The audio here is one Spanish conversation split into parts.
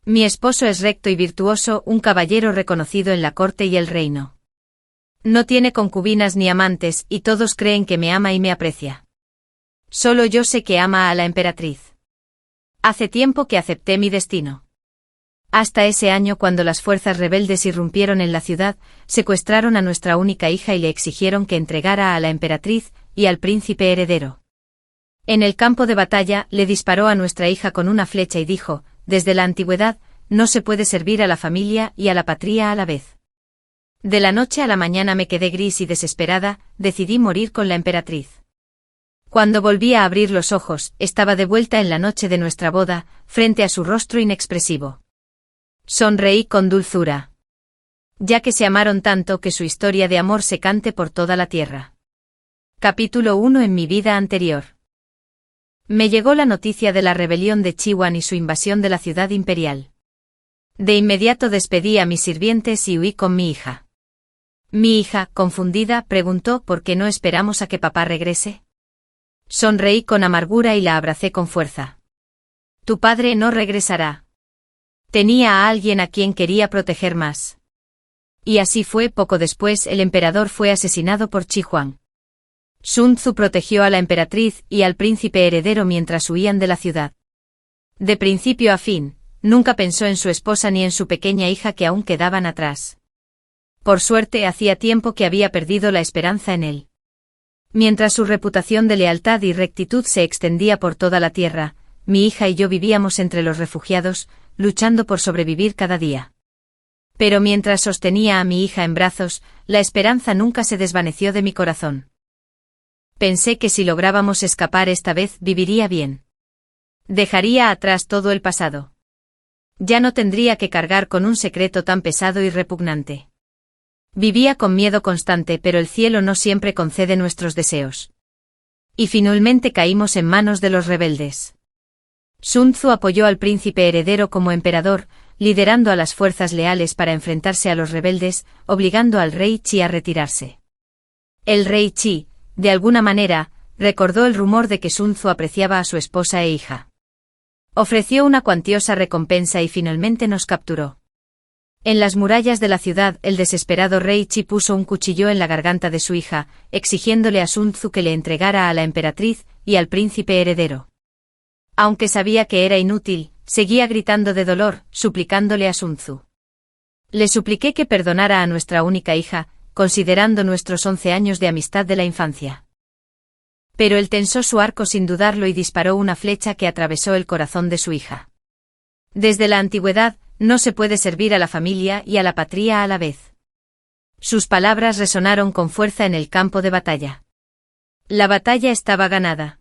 Mi esposo es recto y virtuoso, un caballero reconocido en la corte y el reino. No tiene concubinas ni amantes, y todos creen que me ama y me aprecia. Solo yo sé que ama a la emperatriz. Hace tiempo que acepté mi destino. Hasta ese año, cuando las fuerzas rebeldes irrumpieron en la ciudad, secuestraron a nuestra única hija y le exigieron que entregara a la emperatriz y al príncipe heredero. En el campo de batalla, le disparó a nuestra hija con una flecha y dijo: desde la antigüedad, no se puede servir a la familia y a la patria a la vez. De la noche a la mañana me quedé gris y desesperada, decidí morir con la emperatriz. Cuando volví a abrir los ojos, estaba de vuelta en la noche de nuestra boda, frente a su rostro inexpresivo. Sonreí con dulzura. Ya que se amaron tanto que su historia de amor se cante por toda la tierra. Capítulo 1. En mi vida anterior. Me llegó la noticia de la rebelión de Chiwan y su invasión de la ciudad imperial. De inmediato despedí a mis sirvientes y huí con mi hija. Mi hija, confundida, preguntó: ¿por qué no esperamos a que papá regrese? Sonreí con amargura y la abracé con fuerza. Tu padre no regresará. Tenía a alguien a quien quería proteger más. Y así fue. Poco después el emperador fue asesinado por Chihuán. Sun Tzu protegió a la emperatriz y al príncipe heredero mientras huían de la ciudad. De principio a fin, nunca pensó en su esposa ni en su pequeña hija que aún quedaban atrás. Por suerte, hacía tiempo que había perdido la esperanza en él. Mientras su reputación de lealtad y rectitud se extendía por toda la tierra, mi hija y yo vivíamos entre los refugiados, luchando por sobrevivir cada día. Pero mientras sostenía a mi hija en brazos, la esperanza nunca se desvaneció de mi corazón. Pensé que si lográbamos escapar esta vez, viviría bien. Dejaría atrás todo el pasado. Ya no tendría que cargar con un secreto tan pesado y repugnante. Vivía con miedo constante, pero el cielo no siempre concede nuestros deseos. Y finalmente caímos en manos de los rebeldes. Sun Tzu apoyó al príncipe heredero como emperador, liderando a las fuerzas leales para enfrentarse a los rebeldes, obligando al rey Qi a retirarse. El rey Qi, de alguna manera, recordó el rumor de que Sun Tzu apreciaba a su esposa e hija. Ofreció una cuantiosa recompensa y finalmente nos capturó. En las murallas de la ciudad, el desesperado rey Qi puso un cuchillo en la garganta de su hija, exigiéndole a Sun Tzu que le entregara a la emperatriz y al príncipe heredero. Aunque sabía que era inútil, seguía gritando de dolor, suplicándole a Sun Tzu. Le supliqué que perdonara a nuestra única hija, considerando nuestros 11 años de amistad de la infancia. Pero él tensó su arco sin dudarlo y disparó una flecha que atravesó el corazón de su hija. Desde la antigüedad, no se puede servir a la familia y a la patria a la vez. Sus palabras resonaron con fuerza en el campo de batalla. La batalla estaba ganada.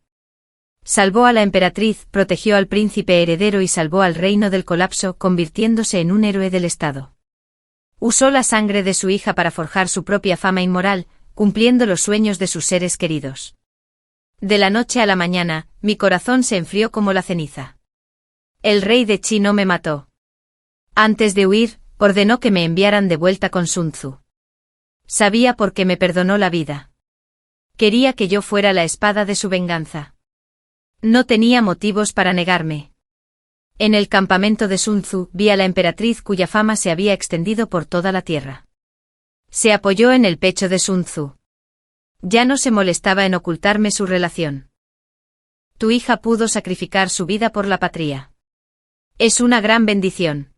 Salvó a la emperatriz, protegió al príncipe heredero y salvó al reino del colapso, convirtiéndose en un héroe del Estado. Usó la sangre de su hija para forjar su propia fama inmoral, cumpliendo los sueños de sus seres queridos. De la noche a la mañana, mi corazón se enfrió como la ceniza. El rey de Qi no me mató. Antes de huir, ordenó que me enviaran de vuelta con Sun Tzu. Sabía por qué me perdonó la vida. Quería que yo fuera la espada de su venganza. No tenía motivos para negarme. En el campamento de Sun Tzu vi a la emperatriz cuya fama se había extendido por toda la tierra. Se apoyó en el pecho de Sun Tzu. Ya no se molestaba en ocultarme su relación. Tu hija pudo sacrificar su vida por la patria. Es una gran bendición.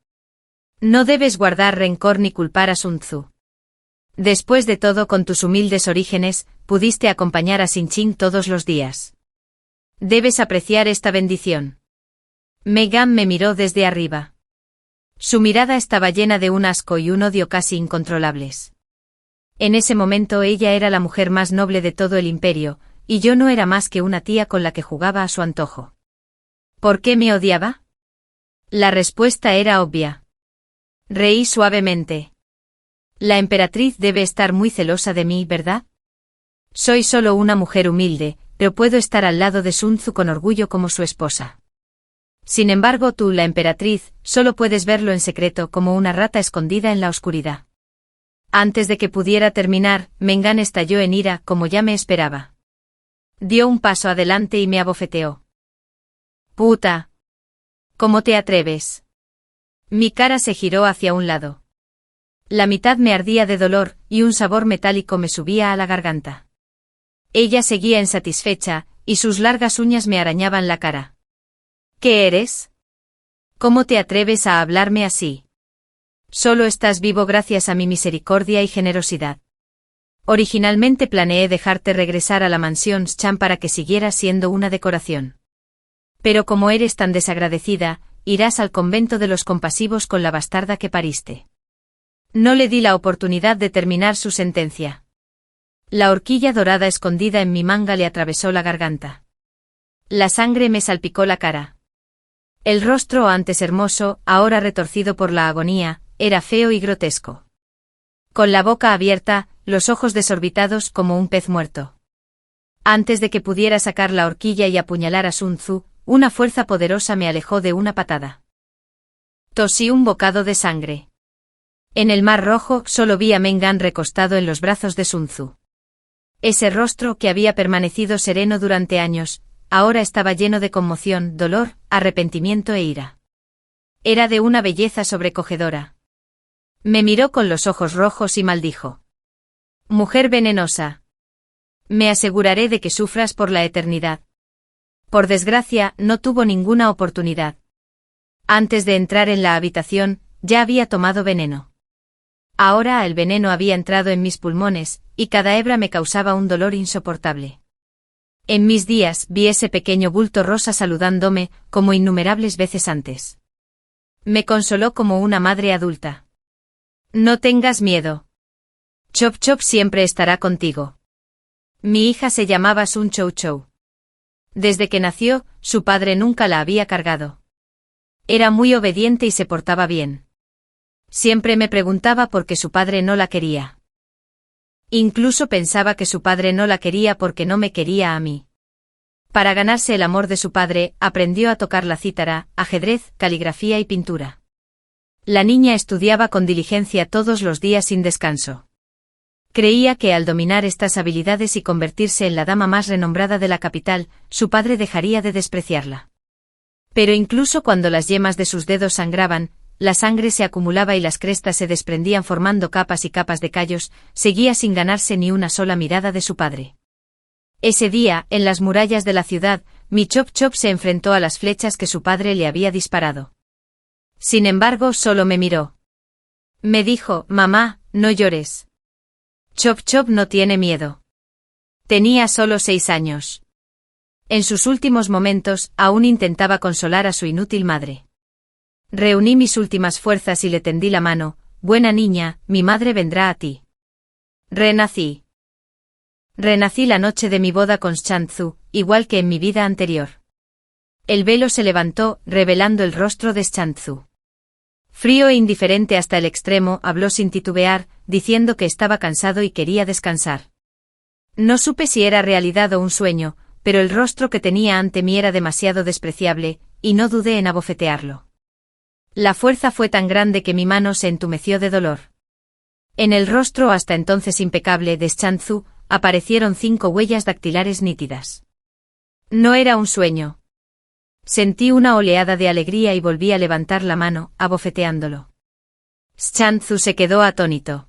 No debes guardar rencor ni culpar a Sun Tzu. Después de todo, con tus humildes orígenes, pudiste acompañar a Xin Qing todos los días. Debes apreciar esta bendición. Megan me miró desde arriba. Su mirada estaba llena de un asco y un odio casi incontrolables. En ese momento ella era la mujer más noble de todo el imperio, y yo no era más que una tía con la que jugaba a su antojo. ¿Por qué me odiaba? La respuesta era obvia. Reí suavemente. La emperatriz debe estar muy celosa de mí, ¿verdad? Soy solo una mujer humilde, pero puedo estar al lado de Sun Tzu con orgullo como su esposa. Sin embargo, tú, la emperatriz, solo puedes verlo en secreto como una rata escondida en la oscuridad. Antes de que pudiera terminar, Mengan estalló en ira, como ya me esperaba. Dio un paso adelante y me abofeteó. ¡Puta! ¿Cómo te atreves? Mi cara se giró hacia un lado. La mitad me ardía de dolor, y un sabor metálico me subía a la garganta. Ella seguía insatisfecha, y sus largas uñas me arañaban la cara. ¿Qué eres? ¿Cómo te atreves a hablarme así? Solo estás vivo gracias a mi misericordia y generosidad. Originalmente planeé dejarte regresar a la mansión Scham para que siguieras siendo una decoración. Pero como eres tan desagradecida, irás al convento de los compasivos con la bastarda que pariste. No le di la oportunidad de terminar su sentencia. La horquilla dorada escondida en mi manga le atravesó la garganta. La sangre me salpicó la cara. El rostro antes hermoso, ahora retorcido por la agonía, era feo y grotesco. Con la boca abierta, los ojos desorbitados como un pez muerto. Antes de que pudiera sacar la horquilla y apuñalar a Sun Tzu, una fuerza poderosa me alejó de una patada. Tosí un bocado de sangre. En el mar rojo solo vi a Mengan recostado en los brazos de Sun Tzu. Ese rostro que había permanecido sereno durante años, ahora estaba lleno de conmoción, dolor, arrepentimiento e ira. Era de una belleza sobrecogedora. Me miró con los ojos rojos y maldijo. Mujer venenosa. Me aseguraré de que sufras por la eternidad. Por desgracia, no tuvo ninguna oportunidad. Antes de entrar en la habitación, ya había tomado veneno. Ahora el veneno había entrado en mis pulmones, y cada hebra me causaba un dolor insoportable. En mis días vi ese pequeño bulto rosa saludándome, como innumerables veces antes. Me consoló como una madre adulta. No tengas miedo. Chop Chop siempre estará contigo. Mi hija se llamaba Sun Chou Chou. Desde que nació, su padre nunca la había cargado. Era muy obediente y se portaba bien. Siempre me preguntaba por qué su padre no la quería. Incluso pensaba que su padre no la quería porque no me quería a mí. Para ganarse el amor de su padre, aprendió a tocar la cítara, ajedrez, caligrafía y pintura. La niña estudiaba con diligencia todos los días sin descanso. Creía que al dominar estas habilidades y convertirse en la dama más renombrada de la capital, su padre dejaría de despreciarla. Pero incluso cuando las yemas de sus dedos sangraban, la sangre se acumulaba y las crestas se desprendían formando capas y capas de callos, seguía sin ganarse ni una sola mirada de su padre. Ese día, en las murallas de la ciudad, mi Chop Chop se enfrentó a las flechas que su padre le había disparado. Sin embargo, solo me miró. Me dijo, mamá, no llores. Chop Chop no tiene miedo. Tenía solo 6 años. En sus últimos momentos, aún intentaba consolar a su inútil madre. Reuní mis últimas fuerzas y le tendí la mano. Buena niña, mi madre vendrá a ti. Renací. Renací la noche de mi boda con Shan Tzu, igual que en mi vida anterior. El velo se levantó, revelando el rostro de Shan Tzu. Frío e indiferente hasta el extremo, habló sin titubear, diciendo que estaba cansado y quería descansar. No supe si era realidad o un sueño, pero el rostro que tenía ante mí era demasiado despreciable, y no dudé en abofetearlo. La fuerza fue tan grande que mi mano se entumeció de dolor. En el rostro hasta entonces impecable de Shan Tzu, aparecieron 5 huellas dactilares nítidas. No era un sueño. Sentí una oleada de alegría y volví a levantar la mano, abofeteándolo. Shan Tzu se quedó atónito.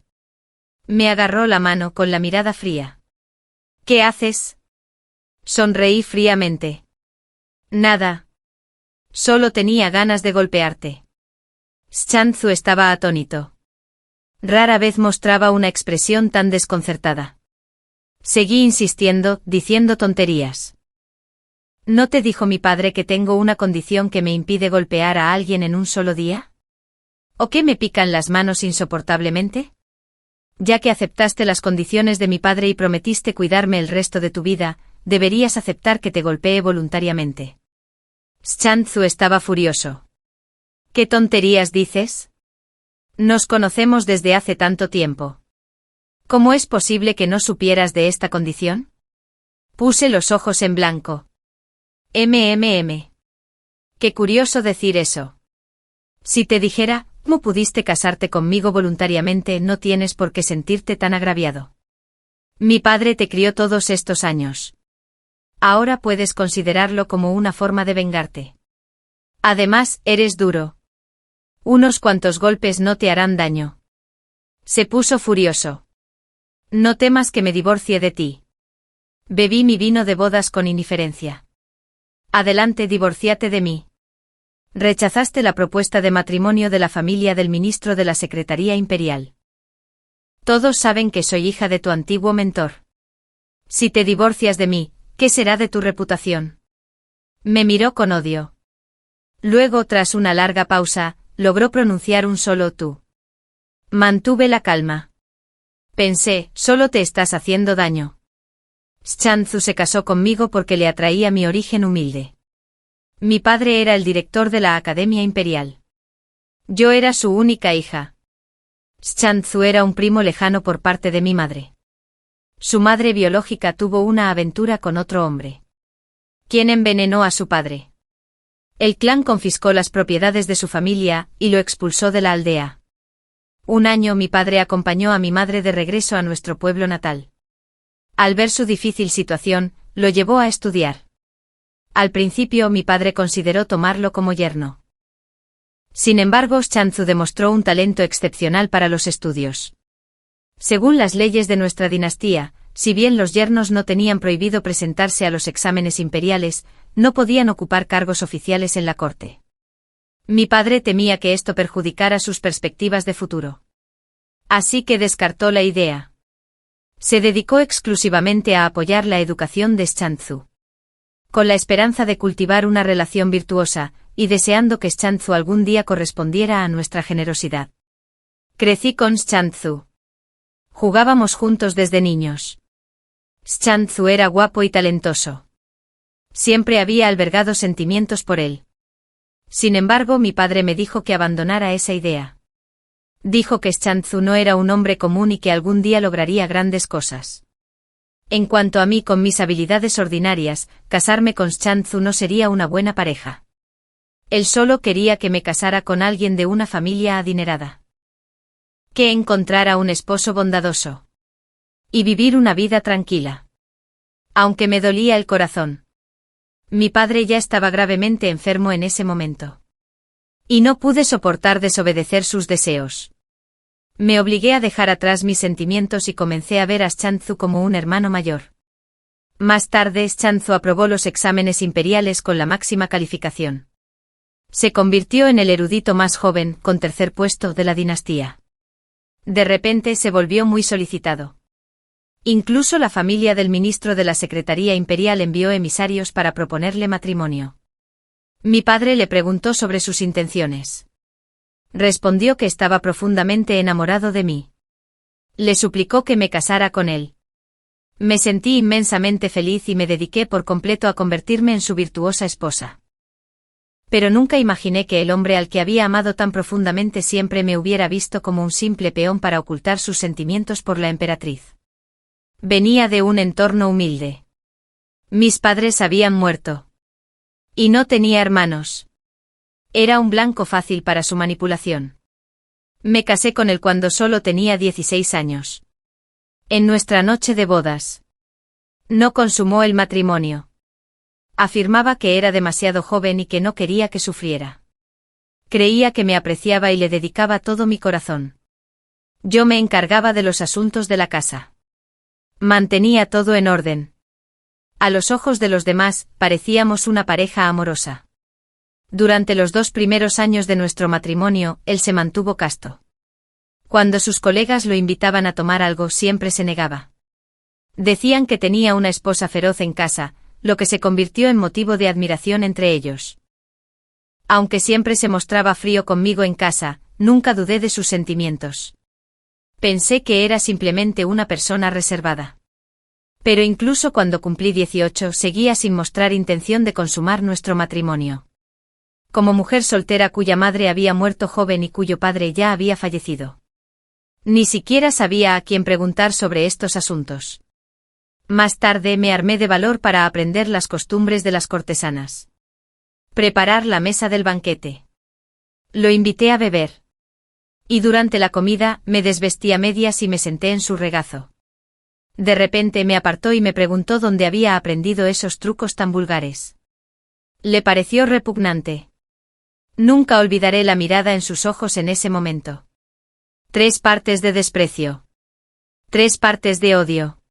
Me agarró la mano con la mirada fría. ¿Qué haces? Sonreí fríamente. Nada. Solo tenía ganas de golpearte. Shan Tzu estaba atónito. Rara vez mostraba una expresión tan desconcertada. Seguí insistiendo, diciendo tonterías. ¿No te dijo mi padre que tengo una condición que me impide golpear a alguien en un solo día? ¿O que me pican las manos insoportablemente? Ya que aceptaste las condiciones de mi padre y prometiste cuidarme el resto de tu vida, deberías aceptar que te golpee voluntariamente. Shan Tzu estaba furioso. ¿Qué tonterías dices? Nos conocemos desde hace tanto tiempo. ¿Cómo es posible que no supieras de esta condición? Puse los ojos en blanco. Qué curioso decir eso. Si te dijera, ¿cómo pudiste casarte conmigo voluntariamente? No tienes por qué sentirte tan agraviado. Mi padre te crió todos estos años. Ahora puedes considerarlo como una forma de vengarte. Además, eres duro. Unos cuantos golpes no te harán daño. Se puso furioso. No temas que me divorcie de ti. Bebí mi vino de bodas con indiferencia. Adelante, divórciate de mí. Rechazaste la propuesta de matrimonio de la familia del ministro de la Secretaría Imperial. Todos saben que soy hija de tu antiguo mentor. Si te divorcias de mí, ¿qué será de tu reputación? Me miró con odio. Luego, tras una larga pausa, logró pronunciar un solo tú. Mantuve la calma. Pensé, solo te estás haciendo daño. Xianzu se casó conmigo porque le atraía mi origen humilde. Mi padre era el director de la Academia Imperial. Yo era su única hija. Xianzu era un primo lejano por parte de mi madre. Su madre biológica tuvo una aventura con otro hombre. ¿Quién envenenó a su padre? El clan confiscó las propiedades de su familia y lo expulsó de la aldea. Un año mi padre acompañó a mi madre de regreso a nuestro pueblo natal. Al ver su difícil situación, lo llevó a estudiar. Al principio mi padre consideró tomarlo como yerno. Sin embargo, Xianzu demostró un talento excepcional para los estudios. Según las leyes de nuestra dinastía, si bien los yernos no tenían prohibido presentarse a los exámenes imperiales, no podían ocupar cargos oficiales en la corte. Mi padre temía que esto perjudicara sus perspectivas de futuro. Así que descartó la idea. Se dedicó exclusivamente a apoyar la educación de Xianzu. Con la esperanza de cultivar una relación virtuosa, y deseando que Xianzu algún día correspondiera a nuestra generosidad. Crecí con Xianzu. Jugábamos juntos desde niños. Xianzu era guapo y talentoso. Siempre había albergado sentimientos por él. Sin embargo, mi padre me dijo que abandonara esa idea. Dijo que Xianzu no era un hombre común y que algún día lograría grandes cosas. En cuanto a mí, con mis habilidades ordinarias, casarme con Xianzu no sería una buena pareja. Él solo quería que me casara con alguien de una familia adinerada. Que encontrara un esposo bondadoso. Y vivir una vida tranquila. Aunque me dolía el corazón. Mi padre ya estaba gravemente enfermo en ese momento. Y no pude soportar desobedecer sus deseos. Me obligué a dejar atrás mis sentimientos y comencé a ver a Xianzu como un hermano mayor. Más tarde, Xianzu aprobó los exámenes imperiales con la máxima calificación. Se convirtió en el erudito más joven, con tercer puesto de la dinastía. De repente se volvió muy solicitado. Incluso la familia del ministro de la Secretaría Imperial envió emisarios para proponerle matrimonio. Mi padre le preguntó sobre sus intenciones. Respondió que estaba profundamente enamorado de mí. Le suplicó que me casara con él. Me sentí inmensamente feliz y me dediqué por completo a convertirme en su virtuosa esposa. Pero nunca imaginé que el hombre al que había amado tan profundamente siempre me hubiera visto como un simple peón para ocultar sus sentimientos por la emperatriz. Venía de un entorno humilde. Mis padres habían muerto. Y no tenía hermanos. Era un blanco fácil para su manipulación. Me casé con él cuando solo tenía 16 años. En nuestra noche de bodas. No consumó el matrimonio. Afirmaba que era demasiado joven y que no quería que sufriera. Creía que me apreciaba y le dedicaba todo mi corazón. Yo me encargaba de los asuntos de la casa. Mantenía todo en orden. A los ojos de los demás, parecíamos una pareja amorosa. Durante los 2 primeros años de nuestro matrimonio, él se mantuvo casto. Cuando sus colegas lo invitaban a tomar algo, siempre se negaba. Decían que tenía una esposa feroz en casa, lo que se convirtió en motivo de admiración entre ellos. Aunque siempre se mostraba frío conmigo en casa, nunca dudé de sus sentimientos. Pensé que era simplemente una persona reservada. Pero incluso cuando cumplí 18, seguía sin mostrar intención de consumar nuestro matrimonio. Como mujer soltera cuya madre había muerto joven y cuyo padre ya había fallecido. Ni siquiera sabía a quién preguntar sobre estos asuntos. Más tarde me armé de valor para aprender las costumbres de las cortesanas. Preparar la mesa del banquete. Lo invité a beber. Y durante la comida, me desvestí a medias y me senté en su regazo. De repente me apartó y me preguntó dónde había aprendido esos trucos tan vulgares. Le pareció repugnante. Nunca olvidaré la mirada en sus ojos en ese momento. 3 partes de desprecio. 3 partes de odio.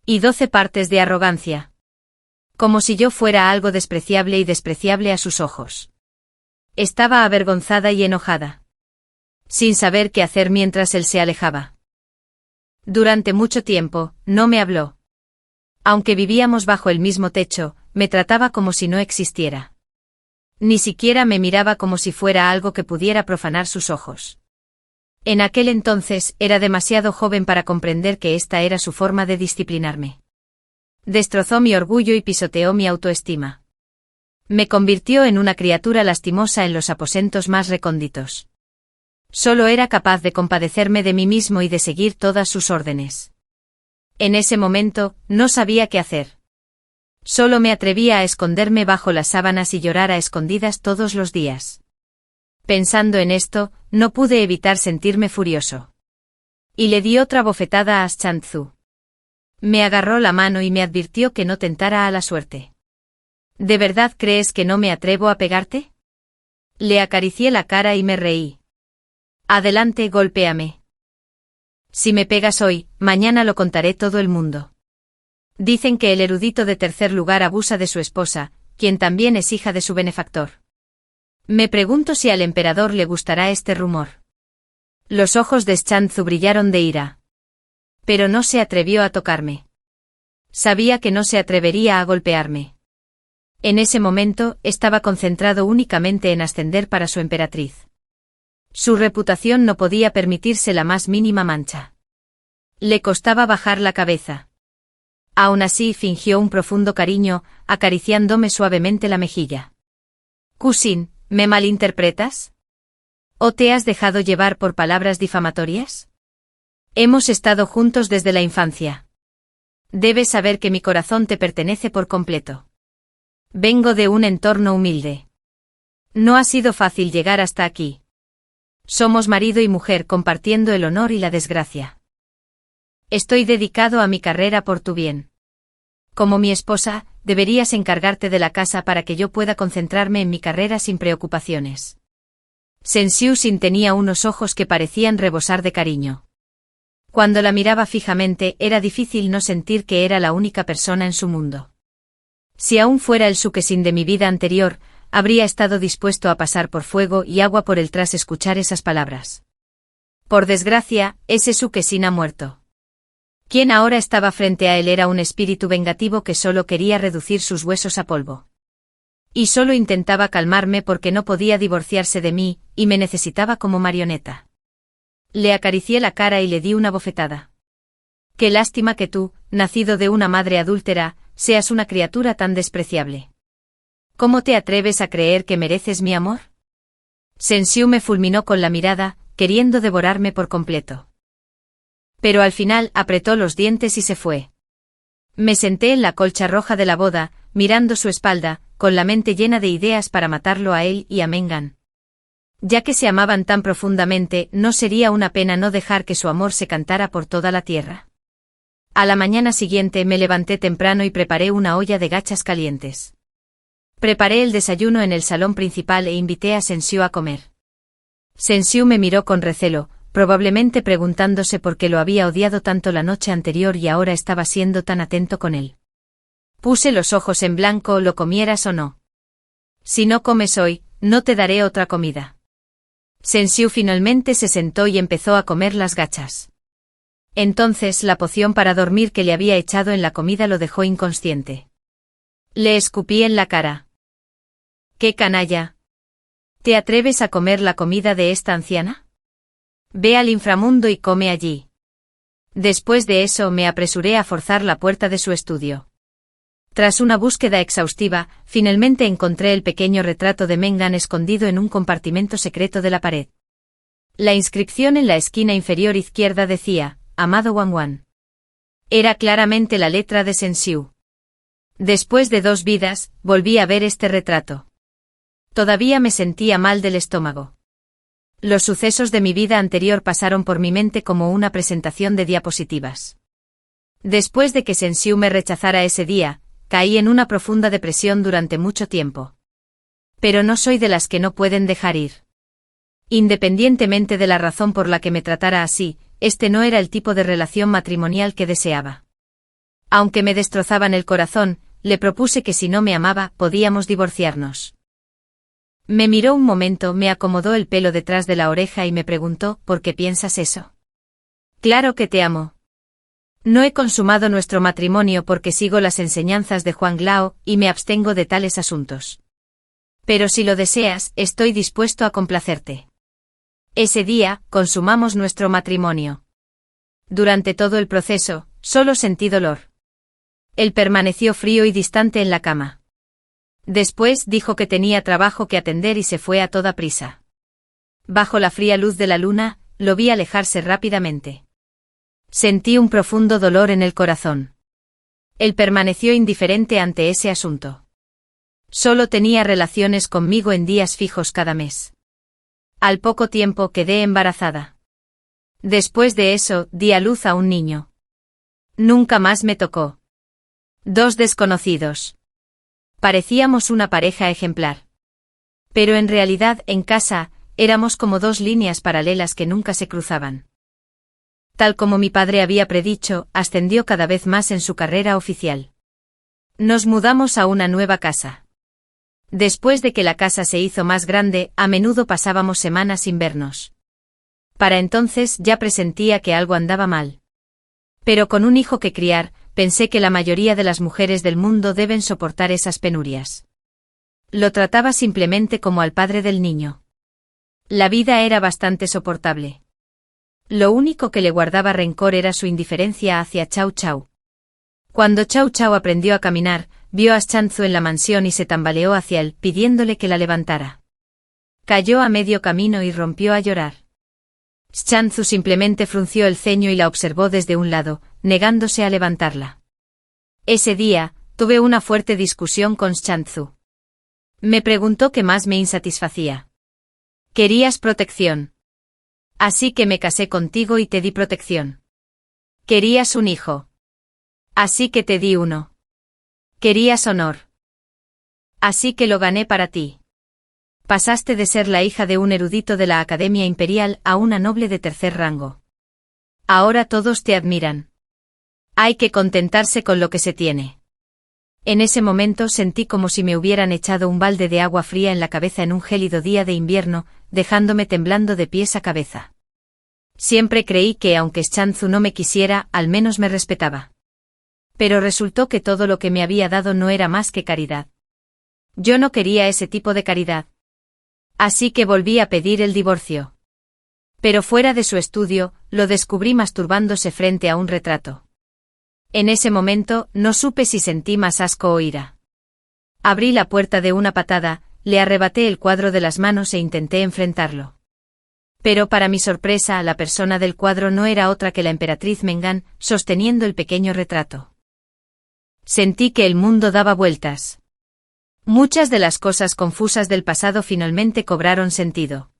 Y 12 partes de arrogancia. Como si yo fuera algo despreciable y despreciable a sus ojos. Estaba avergonzada y enojada. Sin saber qué hacer mientras él se alejaba. Durante mucho tiempo, no me habló. Aunque vivíamos bajo el mismo techo, me trataba como si no existiera. Ni siquiera me miraba como si fuera algo que pudiera profanar sus ojos. En aquel entonces, era demasiado joven para comprender que esta era su forma de disciplinarme. Destrozó mi orgullo y pisoteó mi autoestima. Me convirtió en una criatura lastimosa en los aposentos más recónditos. Solo era capaz de compadecerme de mí mismo y de seguir todas sus órdenes. En ese momento, no sabía qué hacer. Solo me atrevía a esconderme bajo las sábanas y llorar a escondidas todos los días. Pensando en esto, no pude evitar sentirme furioso. Y le di otra bofetada a Shantzu. Me agarró la mano y me advirtió que no tentara a la suerte. ¿De verdad crees que no me atrevo a pegarte? Le acaricié la cara y me reí. Adelante, golpéame. Si me pegas hoy, mañana lo contaré todo el mundo. Dicen que el erudito de tercer lugar abusa de su esposa, quien también es hija de su benefactor. Me pregunto si al emperador le gustará este rumor. Los ojos de Shantzu brillaron de ira. Pero no se atrevió a tocarme. Sabía que no se atrevería a golpearme. En ese momento, estaba concentrado únicamente en ascender para su emperatriz. Su reputación no podía permitirse la más mínima mancha. Le costaba bajar la cabeza. Aún así fingió un profundo cariño, acariciándome suavemente la mejilla. Cousin, ¿me malinterpretas? ¿O te has dejado llevar por palabras difamatorias? Hemos estado juntos desde la infancia. Debes saber que mi corazón te pertenece por completo. Vengo de un entorno humilde. No ha sido fácil llegar hasta aquí. Somos marido y mujer compartiendo el honor y la desgracia. Estoy dedicado a mi carrera por tu bien. Como mi esposa, deberías encargarte de la casa para que yo pueda concentrarme en mi carrera sin preocupaciones. Sensiu-sin tenía unos ojos que parecían rebosar de cariño. Cuando la miraba fijamente era difícil no sentir que era la única persona en su mundo. Si aún fuera el Sukesin de mi vida anterior, habría estado dispuesto a pasar por fuego y agua por él tras escuchar esas palabras. Por desgracia, ese Sukesin ha muerto. Quien ahora estaba frente a él era un espíritu vengativo que solo quería reducir sus huesos a polvo. Y solo intentaba calmarme porque no podía divorciarse de mí, y me necesitaba como marioneta. Le acaricié la cara y le di una bofetada. Qué lástima que tú, nacido de una madre adúltera, seas una criatura tan despreciable. ¿Cómo te atreves a creer que mereces mi amor? Sensiu me fulminó con la mirada, queriendo devorarme por completo. Pero al final apretó los dientes y se fue. Me senté en la colcha roja de la boda, mirando su espalda, con la mente llena de ideas para matarlo a él y a Mengan. Ya que se amaban tan profundamente, ¿no sería una pena no dejar que su amor se cantara por toda la tierra? A la mañana siguiente me levanté temprano y preparé una olla de gachas calientes. Preparé el desayuno en el salón principal e invité a Sensiu a comer. Sensiu me miró con recelo, probablemente preguntándose por qué lo había odiado tanto la noche anterior y ahora estaba siendo tan atento con él. Puse los ojos en blanco, lo comieras o no. Si no comes hoy, no te daré otra comida. Sensiu finalmente se sentó y empezó a comer las gachas. Entonces la poción para dormir que le había echado en la comida lo dejó inconsciente. Le escupí en la cara. ¡Qué canalla! ¿Te atreves a comer la comida de esta anciana? Ve al inframundo y come allí. Después de eso me apresuré a forzar la puerta de su estudio. Tras una búsqueda exhaustiva, finalmente encontré el pequeño retrato de Mengan escondido en un compartimento secreto de la pared. La inscripción en la esquina inferior izquierda decía, Amado Wangwan. Era claramente la letra de Sensiu. Después de 2 vidas, volví a ver este retrato. Todavía me sentía mal del estómago. Los sucesos de mi vida anterior pasaron por mi mente como una presentación de diapositivas. Después de que Sensiu me rechazara ese día, caí en una profunda depresión durante mucho tiempo. Pero no soy de las que no pueden dejar ir. Independientemente de la razón por la que me tratara así, este no era el tipo de relación matrimonial que deseaba. Aunque me destrozaban el corazón, le propuse que si no me amaba, podíamos divorciarnos. Me miró un momento, me acomodó el pelo detrás de la oreja y me preguntó, ¿por qué piensas eso? Claro que te amo. No he consumado nuestro matrimonio porque sigo las enseñanzas de Juan Glao y me abstengo de tales asuntos. Pero si lo deseas, estoy dispuesto a complacerte. Ese día, consumamos nuestro matrimonio. Durante todo el proceso, solo sentí dolor. Él permaneció frío y distante en la cama. Después dijo que tenía trabajo que atender y se fue a toda prisa. Bajo la fría luz de la luna, lo vi alejarse rápidamente. Sentí un profundo dolor en el corazón. Él permaneció indiferente ante ese asunto. Solo tenía relaciones conmigo en días fijos cada mes. Al poco tiempo quedé embarazada. Después de eso, di a luz a un niño. Nunca más me tocó. 2 desconocidos. Parecíamos una pareja ejemplar. Pero en realidad, en casa, éramos como 2 líneas paralelas que nunca se cruzaban. Tal como mi padre había predicho, ascendió cada vez más en su carrera oficial. Nos mudamos a una nueva casa. Después de que la casa se hizo más grande, a menudo pasábamos semanas sin vernos. Para entonces ya presentía que algo andaba mal. Pero con un hijo que criar, pensé que la mayoría de las mujeres del mundo deben soportar esas penurias. Lo trataba simplemente como al padre del niño. La vida era bastante soportable. Lo único que le guardaba rencor era su indiferencia hacia Chau Chau. Cuando Chau Chau aprendió a caminar, vio a Schanzu en la mansión y se tambaleó hacia él, pidiéndole que la levantara. Cayó a medio camino y rompió a llorar. Schanzu simplemente frunció el ceño y la observó desde un lado, negándose a levantarla. Ese día, tuve una fuerte discusión con Schanzu. Me preguntó qué más me insatisfacía. Querías protección. Así que me casé contigo y te di protección. Querías un hijo. Así que te di uno. Querías honor. Así que lo gané para ti. Pasaste de ser la hija de un erudito de la Academia Imperial a una noble de 3er rango. Ahora todos te admiran. Hay que contentarse con lo que se tiene. En ese momento sentí como si me hubieran echado un balde de agua fría en la cabeza en un gélido día de invierno, dejándome temblando de pies a cabeza. Siempre creí que aunque Schanzu no me quisiera, al menos me respetaba. Pero resultó que todo lo que me había dado no era más que caridad. Yo no quería ese tipo de caridad. Así que volví a pedir el divorcio. Pero fuera de su estudio, lo descubrí masturbándose frente a un retrato. En ese momento, no supe si sentí más asco o ira. Abrí la puerta de una patada, le arrebaté el cuadro de las manos e intenté enfrentarlo. Pero para mi sorpresa, la persona del cuadro no era otra que la emperatriz Mengan, sosteniendo el pequeño retrato. Sentí que el mundo daba vueltas. Muchas de las cosas confusas del pasado finalmente cobraron sentido.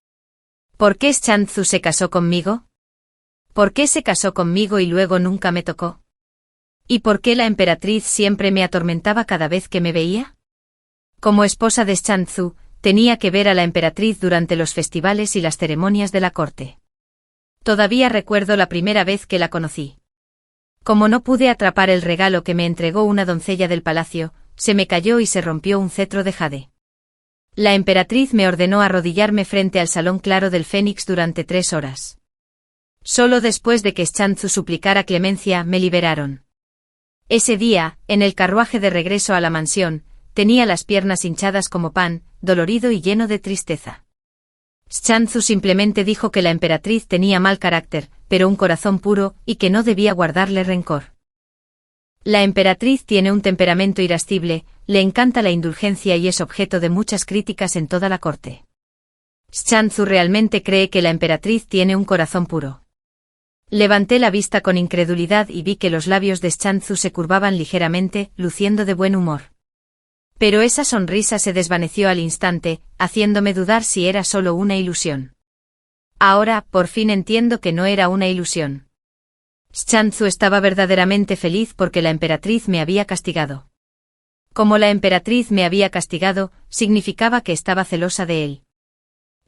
¿Por qué Schanzu se casó conmigo? ¿Por qué se casó conmigo y luego nunca me tocó? ¿Y por qué la emperatriz siempre me atormentaba cada vez que me veía? Como esposa de Schanzu, tenía que ver a la emperatriz durante los festivales y las ceremonias de la corte. Todavía recuerdo la primera vez que la conocí. Como no pude atrapar el regalo que me entregó una doncella del palacio, se me cayó y se rompió un cetro de jade. La emperatriz me ordenó arrodillarme frente al salón claro del Fénix durante 3 horas. Solo después de que Schanzu suplicara clemencia me liberaron. Ese día, en el carruaje de regreso a la mansión, tenía las piernas hinchadas como pan, dolorido y lleno de tristeza. Schanzu simplemente dijo que la emperatriz tenía mal carácter, pero un corazón puro, y que no debía guardarle rencor. La emperatriz tiene un temperamento irascible, le encanta la indulgencia y es objeto de muchas críticas en toda la corte. Schanzu realmente cree que la emperatriz tiene un corazón puro. Levanté la vista con incredulidad y vi que los labios de Schanzu se curvaban ligeramente, luciendo de buen humor. Pero esa sonrisa se desvaneció al instante, haciéndome dudar si era solo una ilusión. Ahora, por fin entiendo que no era una ilusión. Schanzu estaba verdaderamente feliz porque la emperatriz me había castigado. Como la emperatriz me había castigado, significaba que estaba celosa de él.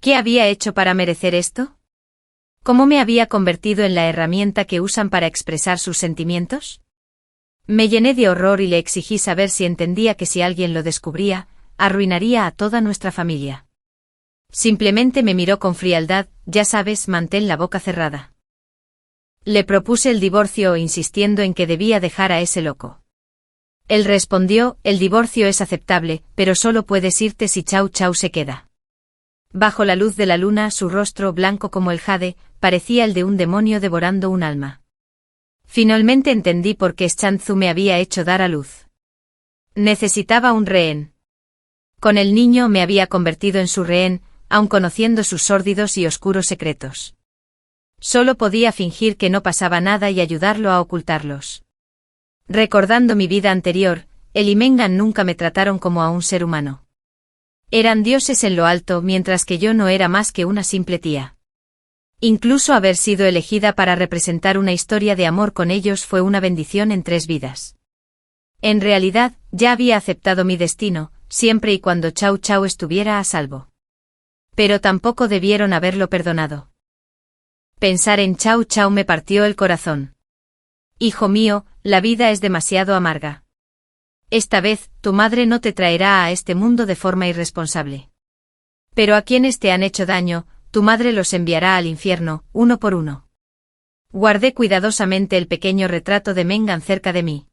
¿Qué había hecho para merecer esto? ¿Cómo me había convertido en la herramienta que usan para expresar sus sentimientos? Me llené de horror y le exigí saber si entendía que si alguien lo descubría, arruinaría a toda nuestra familia. Simplemente me miró con frialdad, ya sabes, mantén la boca cerrada. Le propuse el divorcio insistiendo en que debía dejar a ese loco. Él respondió, el divorcio es aceptable, pero solo puedes irte si Chau Chau se queda. Bajo la luz de la luna, su rostro blanco como el jade, parecía el de un demonio devorando un alma. Finalmente entendí por qué Shantzu me había hecho dar a luz. Necesitaba un rehén. Con el niño me había convertido en su rehén, aun conociendo sus sórdidos y oscuros secretos. Solo podía fingir que no pasaba nada y ayudarlo a ocultarlos. Recordando mi vida anterior, él y Mengan nunca me trataron como a un ser humano. Eran dioses en lo alto, mientras que yo no era más que una simple tía. Incluso haber sido elegida para representar una historia de amor con ellos fue una bendición en 3 vidas. En realidad, ya había aceptado mi destino, siempre y cuando Chau Chau estuviera a salvo. Pero tampoco debieron haberlo perdonado. Pensar en Chau Chau me partió el corazón. Hijo mío, la vida es demasiado amarga. Esta vez, tu madre no te traerá a este mundo de forma irresponsable. Pero a quienes te han hecho daño, tu madre los enviará al infierno, uno por uno. Guardé cuidadosamente el pequeño retrato de Mengan cerca de mí.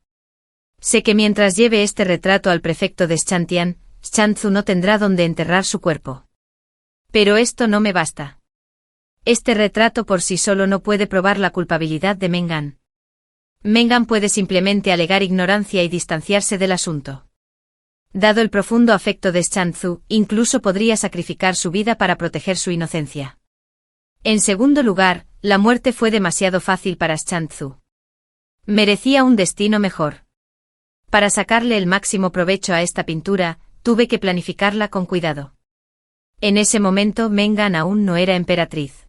Sé que mientras lleve este retrato al prefecto de Shantian, Shantzu no tendrá donde enterrar su cuerpo. Pero esto no me basta. Este retrato por sí solo no puede probar la culpabilidad de Mengan. Mengan puede simplemente alegar ignorancia y distanciarse del asunto. Dado el profundo afecto de Shantzu, incluso podría sacrificar su vida para proteger su inocencia. En segundo lugar, la muerte fue demasiado fácil para Shantzu. Merecía un destino mejor. Para sacarle el máximo provecho a esta pintura, tuve que planificarla con cuidado. En ese momento Mengan aún no era emperatriz.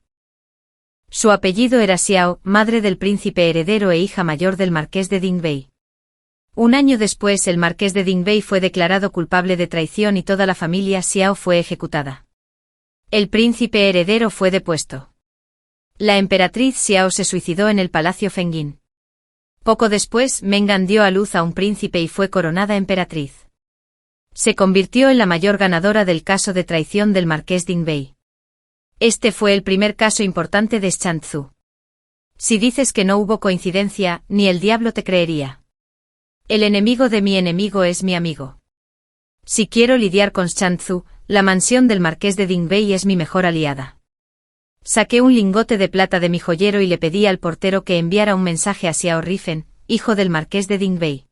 Su apellido era Xiao, madre del príncipe heredero e hija mayor del marqués de Dingbei. Un año después el marqués de Dingbei fue declarado culpable de traición y toda la familia Xiao fue ejecutada. El príncipe heredero fue depuesto. La emperatriz Xiao se suicidó en el palacio Fengin. Poco después Mengan dio a luz a un príncipe y fue coronada emperatriz. Se convirtió en la mayor ganadora del caso de traición del marqués Dingbei. Este fue el primer caso importante de Shantzu. Si dices que no hubo coincidencia, ni el diablo te creería. El enemigo de mi enemigo es mi amigo. Si quiero lidiar con Shantzu, la mansión del marqués de Dingbei es mi mejor aliada. Saqué un lingote de plata de mi joyero y le pedí al portero que enviara un mensaje a Xiao Rifen, hijo del marqués de Dingbei.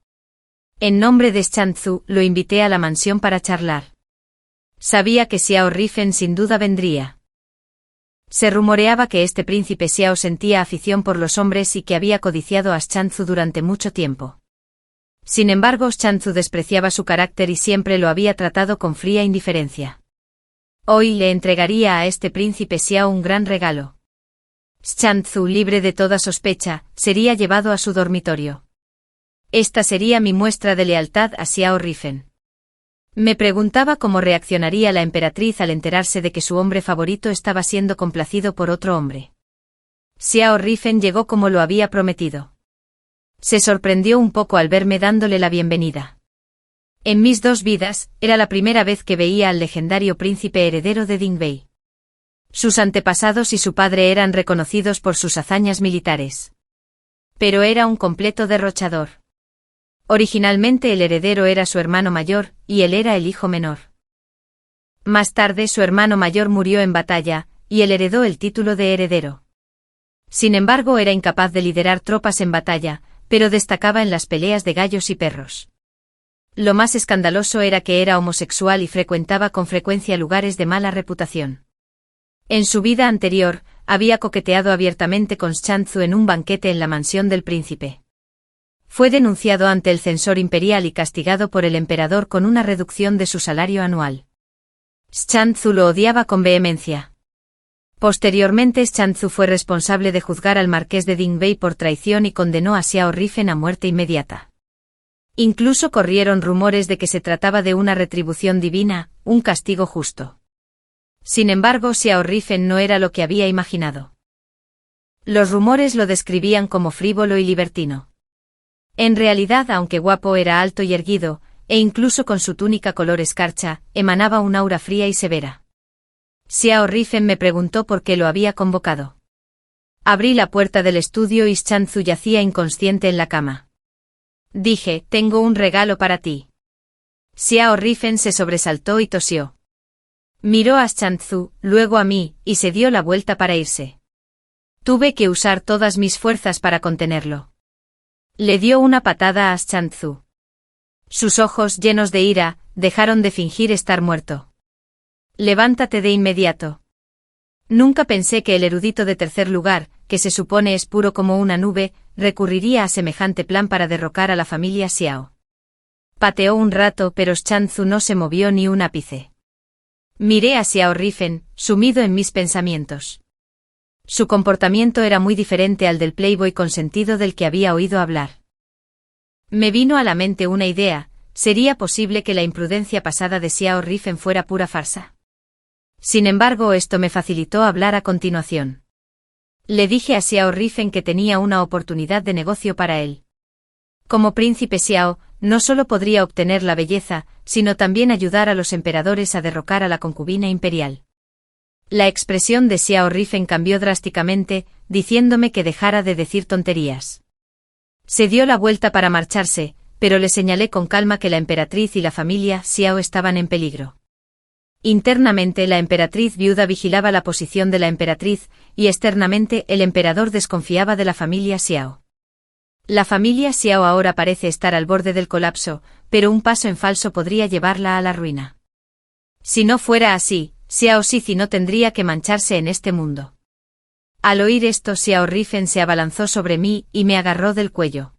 En nombre de Shantzu, lo invité a la mansión para charlar. Sabía que Xiao Rifen sin duda vendría. Se rumoreaba que este príncipe Xiao sentía afición por los hombres y que había codiciado a Shantzu durante mucho tiempo. Sin embargo, Shantzu despreciaba su carácter y siempre lo había tratado con fría indiferencia. Hoy le entregaría a este príncipe Xiao un gran regalo. Shantzu, libre de toda sospecha, sería llevado a su dormitorio. Esta sería mi muestra de lealtad a Xiao Rifen. Me preguntaba cómo reaccionaría la emperatriz al enterarse de que su hombre favorito estaba siendo complacido por otro hombre. Xiao Rifen llegó como lo había prometido. Se sorprendió un poco al verme dándole la bienvenida. En mis 2 vidas, era la primera vez que veía al legendario príncipe heredero de Dingbei. Sus antepasados y su padre eran reconocidos por sus hazañas militares. Pero era un completo derrochador. Originalmente el heredero era su hermano mayor, y él era el hijo menor. Más tarde su hermano mayor murió en batalla, y él heredó el título de heredero. Sin embargo era incapaz de liderar tropas en batalla, pero destacaba en las peleas de gallos y perros. Lo más escandaloso era que era homosexual y frecuentaba con frecuencia lugares de mala reputación. En su vida anterior, había coqueteado abiertamente con Shantzu en un banquete en la mansión del príncipe. Fue denunciado ante el censor imperial y castigado por el emperador con una reducción de su salario anual. Shantzu lo odiaba con vehemencia. Posteriormente Shantzu fue responsable de juzgar al marqués de Dingbei por traición y condenó a Xiao Rifen a muerte inmediata. Incluso corrieron rumores de que se trataba de una retribución divina, un castigo justo. Sin embargo, Xiao Rifen no era lo que había imaginado. Los rumores lo describían como frívolo y libertino. En realidad, aunque guapo, era alto y erguido, e incluso con su túnica color escarcha, emanaba un aura fría y severa. Xiao Rifen me preguntó por qué lo había convocado. Abrí la puerta del estudio y Shantzu yacía inconsciente en la cama. Dije, tengo un regalo para ti. Xiao Rifen se sobresaltó y tosió. Miró a Shantzu, luego a mí, y se dio la vuelta para irse. Tuve que usar todas mis fuerzas para contenerlo. Le dio una patada a Shantzu. Sus ojos, llenos de ira, dejaron de fingir estar muerto. Levántate de inmediato. Nunca pensé que el erudito de tercer lugar, que se supone es puro como una nube, recurriría a semejante plan para derrocar a la familia Xiao. Pateó un rato, pero Shantzu no se movió ni un ápice. Miré a Xiao Rifen, sumido en mis pensamientos. Su comportamiento era muy diferente al del playboy consentido del que había oído hablar. Me vino a la mente una idea: ¿sería posible que la imprudencia pasada de Xiao Rifen fuera pura farsa? Sin embargo, esto me facilitó hablar a continuación. Le dije a Xiao Rifen que tenía una oportunidad de negocio para él. Como príncipe Xiao, no solo podría obtener la belleza, sino también ayudar a los emperadores a derrocar a la concubina imperial. La expresión de Xiao Rifen cambió drásticamente, diciéndome que dejara de decir tonterías. Se dio la vuelta para marcharse, pero le señalé con calma que la emperatriz y la familia Xiao estaban en peligro. Internamente, la emperatriz viuda vigilaba la posición de la emperatriz, y externamente el emperador desconfiaba de la familia Xiao. La familia Xiao ahora parece estar al borde del colapso, pero un paso en falso podría llevarla a la ruina. Si no fuera así, Xiao Shizi no tendría que mancharse en este mundo. Al oír esto, Xiao Rifen se abalanzó sobre mí y me agarró del cuello.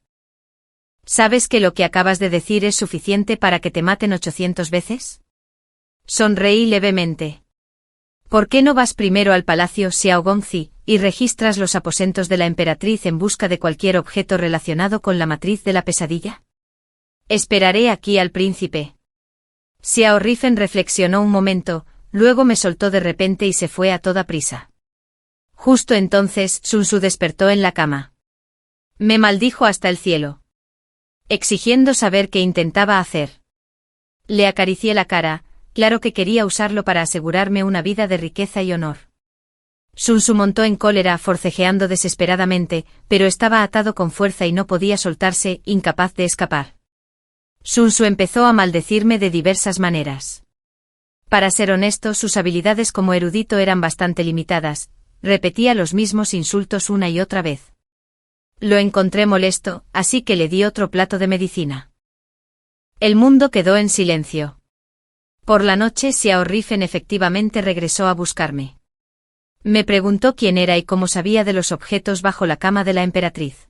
¿Sabes que lo que acabas de decir es suficiente para que te maten 800 veces? Sonreí levemente. ¿Por qué no vas primero al palacio Xiao Gongzi y registras los aposentos de la emperatriz en busca de cualquier objeto relacionado con la matriz de la pesadilla? Esperaré aquí al príncipe. Xiao Rifen reflexionó un momento, luego me soltó de repente y se fue a toda prisa. Justo entonces, Sun Su despertó en la cama. Me maldijo hasta el cielo, exigiendo saber qué intentaba hacer. Le acaricié la cara, claro que quería usarlo para asegurarme una vida de riqueza y honor. Sun Su montó en cólera, forcejeando desesperadamente, pero estaba atado con fuerza y no podía soltarse, incapaz de escapar. Sun Su empezó a maldecirme de diversas maneras. Para ser honesto, sus habilidades como erudito eran bastante limitadas. Repetía los mismos insultos una y otra vez. Lo encontré molesto, así que le di otro plato de medicina. El mundo quedó en silencio. Por la noche, Xiao Rifen efectivamente regresó a buscarme. Me preguntó quién era y cómo sabía de los objetos bajo la cama de la emperatriz.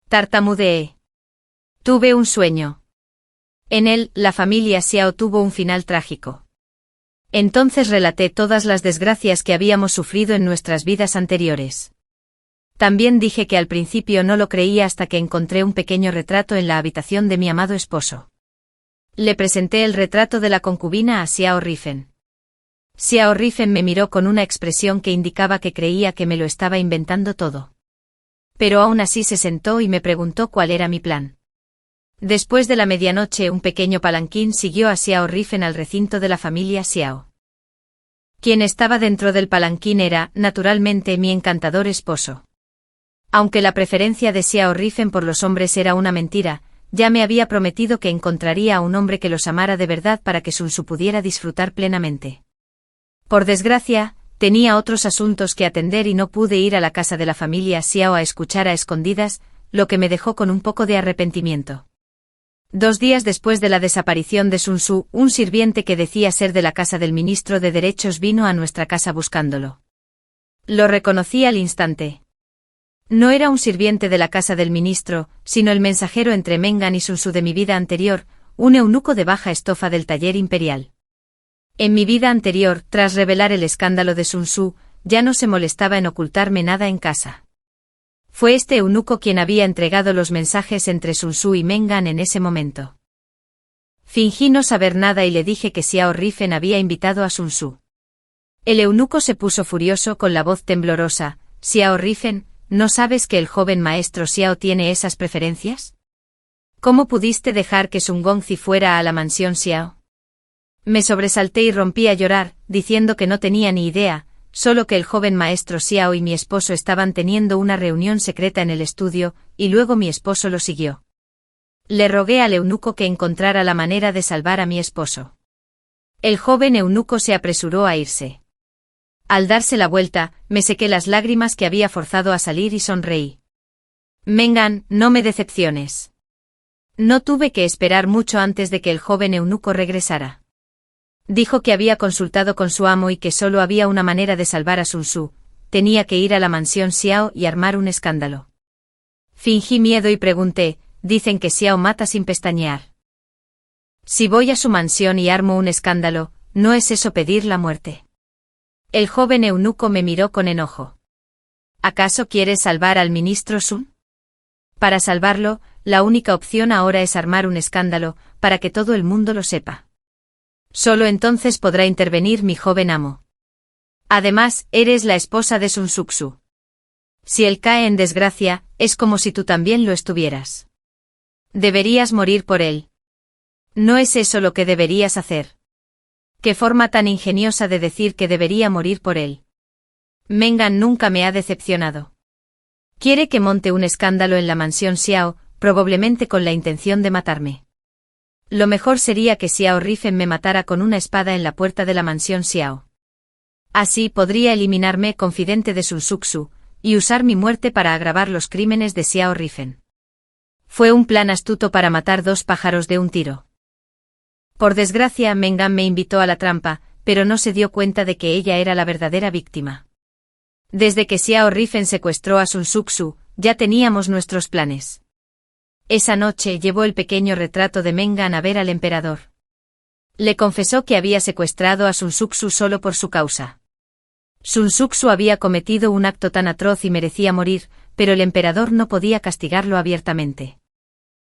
Tartamudeé. Tuve un sueño. En él, la familia Xiao tuvo un final trágico. Entonces relaté todas las desgracias que habíamos sufrido en nuestras vidas anteriores. También dije que al principio no lo creía hasta que encontré un pequeño retrato en la habitación de mi amado esposo. Le presenté el retrato de la concubina a Xiao Rifen. Xiao Rifen me miró con una expresión que indicaba que creía que me lo estaba inventando todo. Pero aún así se sentó y me preguntó cuál era mi plan. Después de la medianoche, un pequeño palanquín siguió a Xiao Rifen al recinto de la familia Xiao. Quien estaba dentro del palanquín era, naturalmente, mi encantador esposo. Aunque la preferencia de Xiao Rifen por los hombres era una mentira, ya me había prometido que encontraría a un hombre que los amara de verdad para que Sun Su pudiera disfrutar plenamente. Por desgracia, tenía otros asuntos que atender y no pude ir a la casa de la familia Xiao a escuchar a escondidas, lo que me dejó con un poco de arrepentimiento. 2 días después de la desaparición de Sun Su, un sirviente que decía ser de la casa del ministro de Derechos vino a nuestra casa buscándolo. Lo reconocí al instante. No era un sirviente de la casa del ministro, sino el mensajero entre Mengan y Sun Su de mi vida anterior, un eunuco de baja estofa del taller imperial. En mi vida anterior, tras revelar el escándalo de Sun Su, ya no se molestaba en ocultarme nada en casa. Fue este eunuco quien había entregado los mensajes entre Sun Tzu y Mengan en ese momento. Fingí no saber nada y le dije que Xiao Rifen había invitado a Sun Tzu. El eunuco se puso furioso con la voz temblorosa. Xiao Rifen, ¿no sabes que el joven maestro Xiao tiene esas preferencias? ¿Cómo pudiste dejar que Sun Gongzi fuera a la mansión Xiao? Me sobresalté y rompí a llorar, diciendo que no tenía ni idea, solo que el joven maestro Xiao y mi esposo estaban teniendo una reunión secreta en el estudio, y luego mi esposo lo siguió. Le rogué al eunuco que encontrara la manera de salvar a mi esposo. El joven eunuco se apresuró a irse. Al darse la vuelta, me sequé las lágrimas que había forzado a salir y sonreí. Mengan, no me decepciones. No tuve que esperar mucho antes de que el joven eunuco regresara. Dijo que había consultado con su amo y que solo había una manera de salvar a Sun Tzu, tenía que ir a la mansión Xiao y armar un escándalo. Fingí miedo y pregunté, dicen que Xiao mata sin pestañear. Si voy a su mansión y armo un escándalo, ¿no es eso pedir la muerte? El joven eunuco me miró con enojo. ¿Acaso quieres salvar al ministro Sun? Para salvarlo, la única opción ahora es armar un escándalo, para que todo el mundo lo sepa. Solo entonces podrá intervenir mi joven amo. Además, eres la esposa de Sun Tzu. Si él cae en desgracia, es como si tú también lo estuvieras. Deberías morir por él. ¿No es eso lo que deberías hacer? ¿Qué forma tan ingeniosa de decir que debería morir por él? Mengan nunca me ha decepcionado. Quiere que monte un escándalo en la mansión Xiao, probablemente con la intención de matarme. Lo mejor sería que Xiao Rifen me matara con una espada en la puerta de la mansión Xiao. Así podría eliminarme confidente de Sun Tzu, y usar mi muerte para agravar los crímenes de Xiao Rifen. Fue un plan astuto para matar dos pájaros de un tiro. Por desgracia, Mengan me invitó a la trampa, pero no se dio cuenta de que ella era la verdadera víctima. Desde que Xiao Rifen secuestró a Sun Tzu, ya teníamos nuestros planes. Esa noche llevó el pequeño retrato de Mengan a ver al emperador. Le confesó que había secuestrado a Sun Tzu solo por su causa. Sun Tzu había cometido un acto tan atroz y merecía morir, pero el emperador no podía castigarlo abiertamente.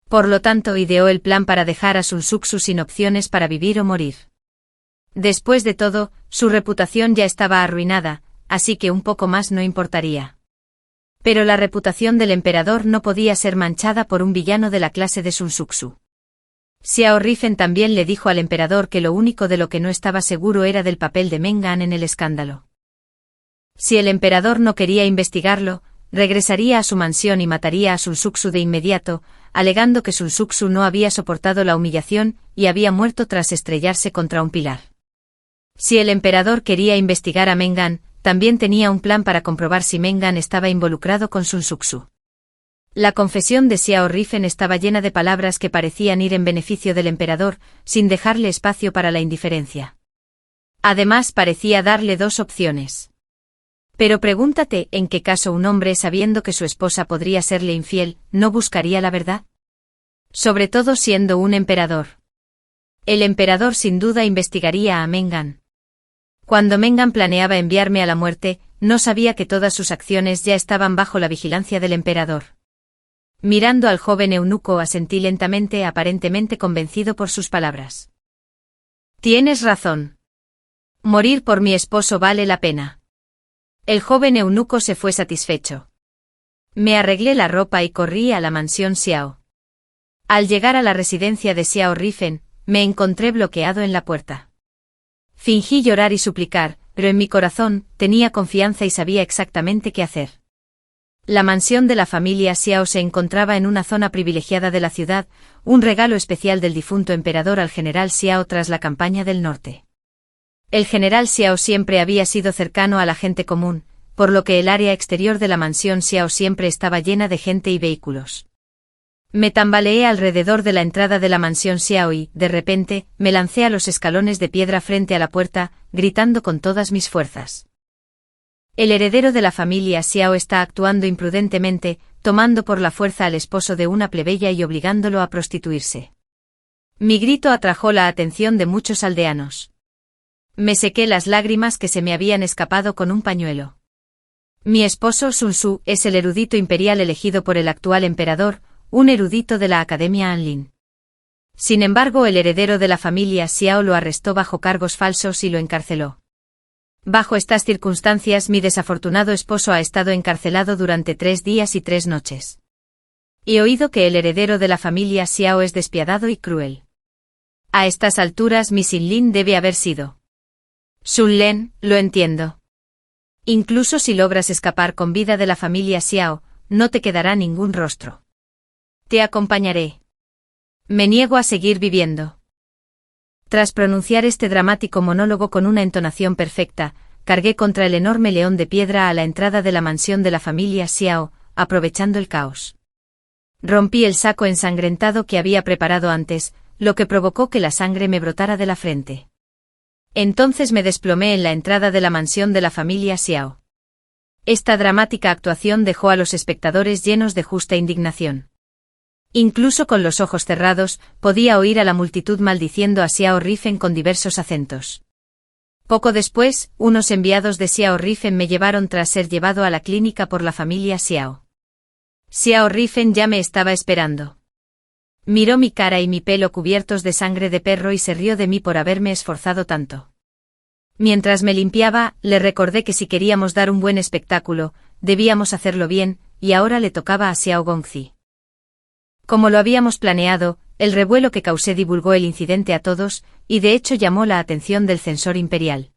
Por lo tanto, ideó el plan para dejar a Sun Tzu sin opciones para vivir o morir. Después de todo, su reputación ya estaba arruinada, así que un poco más no importaría. Pero la reputación del emperador no podía ser manchada por un villano de la clase de Sun Tzu. Xiao Rifen también le dijo al emperador que lo único de lo que no estaba seguro era del papel de Mengan en el escándalo. Si el emperador no quería investigarlo, regresaría a su mansión y mataría a Sun Tzu de inmediato, alegando que Sun Tzu no había soportado la humillación y había muerto tras estrellarse contra un pilar. Si el emperador quería investigar a Mengan, también tenía un plan para comprobar si Mengan estaba involucrado con Sun Tzu. La confesión de Xiao Rifen estaba llena de palabras que parecían ir en beneficio del emperador, sin dejarle espacio para la indiferencia. Además, parecía darle dos opciones. Pero pregúntate, ¿en qué caso un hombre, sabiendo que su esposa podría serle infiel, no buscaría la verdad? Sobre todo siendo un emperador. El emperador sin duda investigaría a Mengan. Cuando Mengan planeaba enviarme a la muerte, no sabía que todas sus acciones ya estaban bajo la vigilancia del emperador. Mirando al joven eunuco, asentí lentamente, aparentemente convencido por sus palabras. Tienes razón. Morir por mi esposo vale la pena. El joven eunuco se fue satisfecho. Me arreglé la ropa y corrí a la mansión Xiao. Al llegar a la residencia de Xiao Rifen, me encontré bloqueado en la puerta. Fingí llorar y suplicar, pero en mi corazón tenía confianza y sabía exactamente qué hacer. La mansión de la familia Xiao se encontraba en una zona privilegiada de la ciudad, un regalo especial del difunto emperador al general Xiao tras la campaña del norte. El general Xiao siempre había sido cercano a la gente común, por lo que el área exterior de la mansión Xiao siempre estaba llena de gente y vehículos. Me tambaleé alrededor de la entrada de la mansión Xiao y, de repente, me lancé a los escalones de piedra frente a la puerta, gritando con todas mis fuerzas. El heredero de la familia Xiao está actuando imprudentemente, tomando por la fuerza al esposo de una plebeya y obligándolo a prostituirse. Mi grito atrajo la atención de muchos aldeanos. Me sequé las lágrimas que se me habían escapado con un pañuelo. Mi esposo Sun Tzu es el erudito imperial elegido por el actual emperador, un erudito de la Academia Anlin. Sin embargo, el heredero de la familia Xiao lo arrestó bajo cargos falsos y lo encarceló. Bajo estas circunstancias, mi desafortunado esposo ha estado encarcelado durante 3 días y 3 noches. He oído que el heredero de la familia Xiao es despiadado y cruel. A estas alturas, mi Xin Lin debe haber sido. Sun Len, lo entiendo. Incluso si logras escapar con vida de la familia Xiao, no te quedará ningún rostro. Te acompañaré. Me niego a seguir viviendo. Tras pronunciar este dramático monólogo con una entonación perfecta, cargué contra el enorme león de piedra a la entrada de la mansión de la familia Xiao, aprovechando el caos. Rompí el saco ensangrentado que había preparado antes, lo que provocó que la sangre me brotara de la frente. Entonces me desplomé en la entrada de la mansión de la familia Xiao. Esta dramática actuación dejó a los espectadores llenos de justa indignación. Incluso con los ojos cerrados, podía oír a la multitud maldiciendo a Xiao Rifen con diversos acentos. Poco después, unos enviados de Xiao Rifen me llevaron tras ser llevado a la clínica por la familia Xiao. Xiao Rifen ya me estaba esperando. Miró mi cara y mi pelo cubiertos de sangre de perro y se rió de mí por haberme esforzado tanto. Mientras me limpiaba, le recordé que si queríamos dar un buen espectáculo, debíamos hacerlo bien, y ahora le tocaba a Xiao Gongzi. Como lo habíamos planeado, el revuelo que causé divulgó el incidente a todos, y de hecho llamó la atención del censor imperial.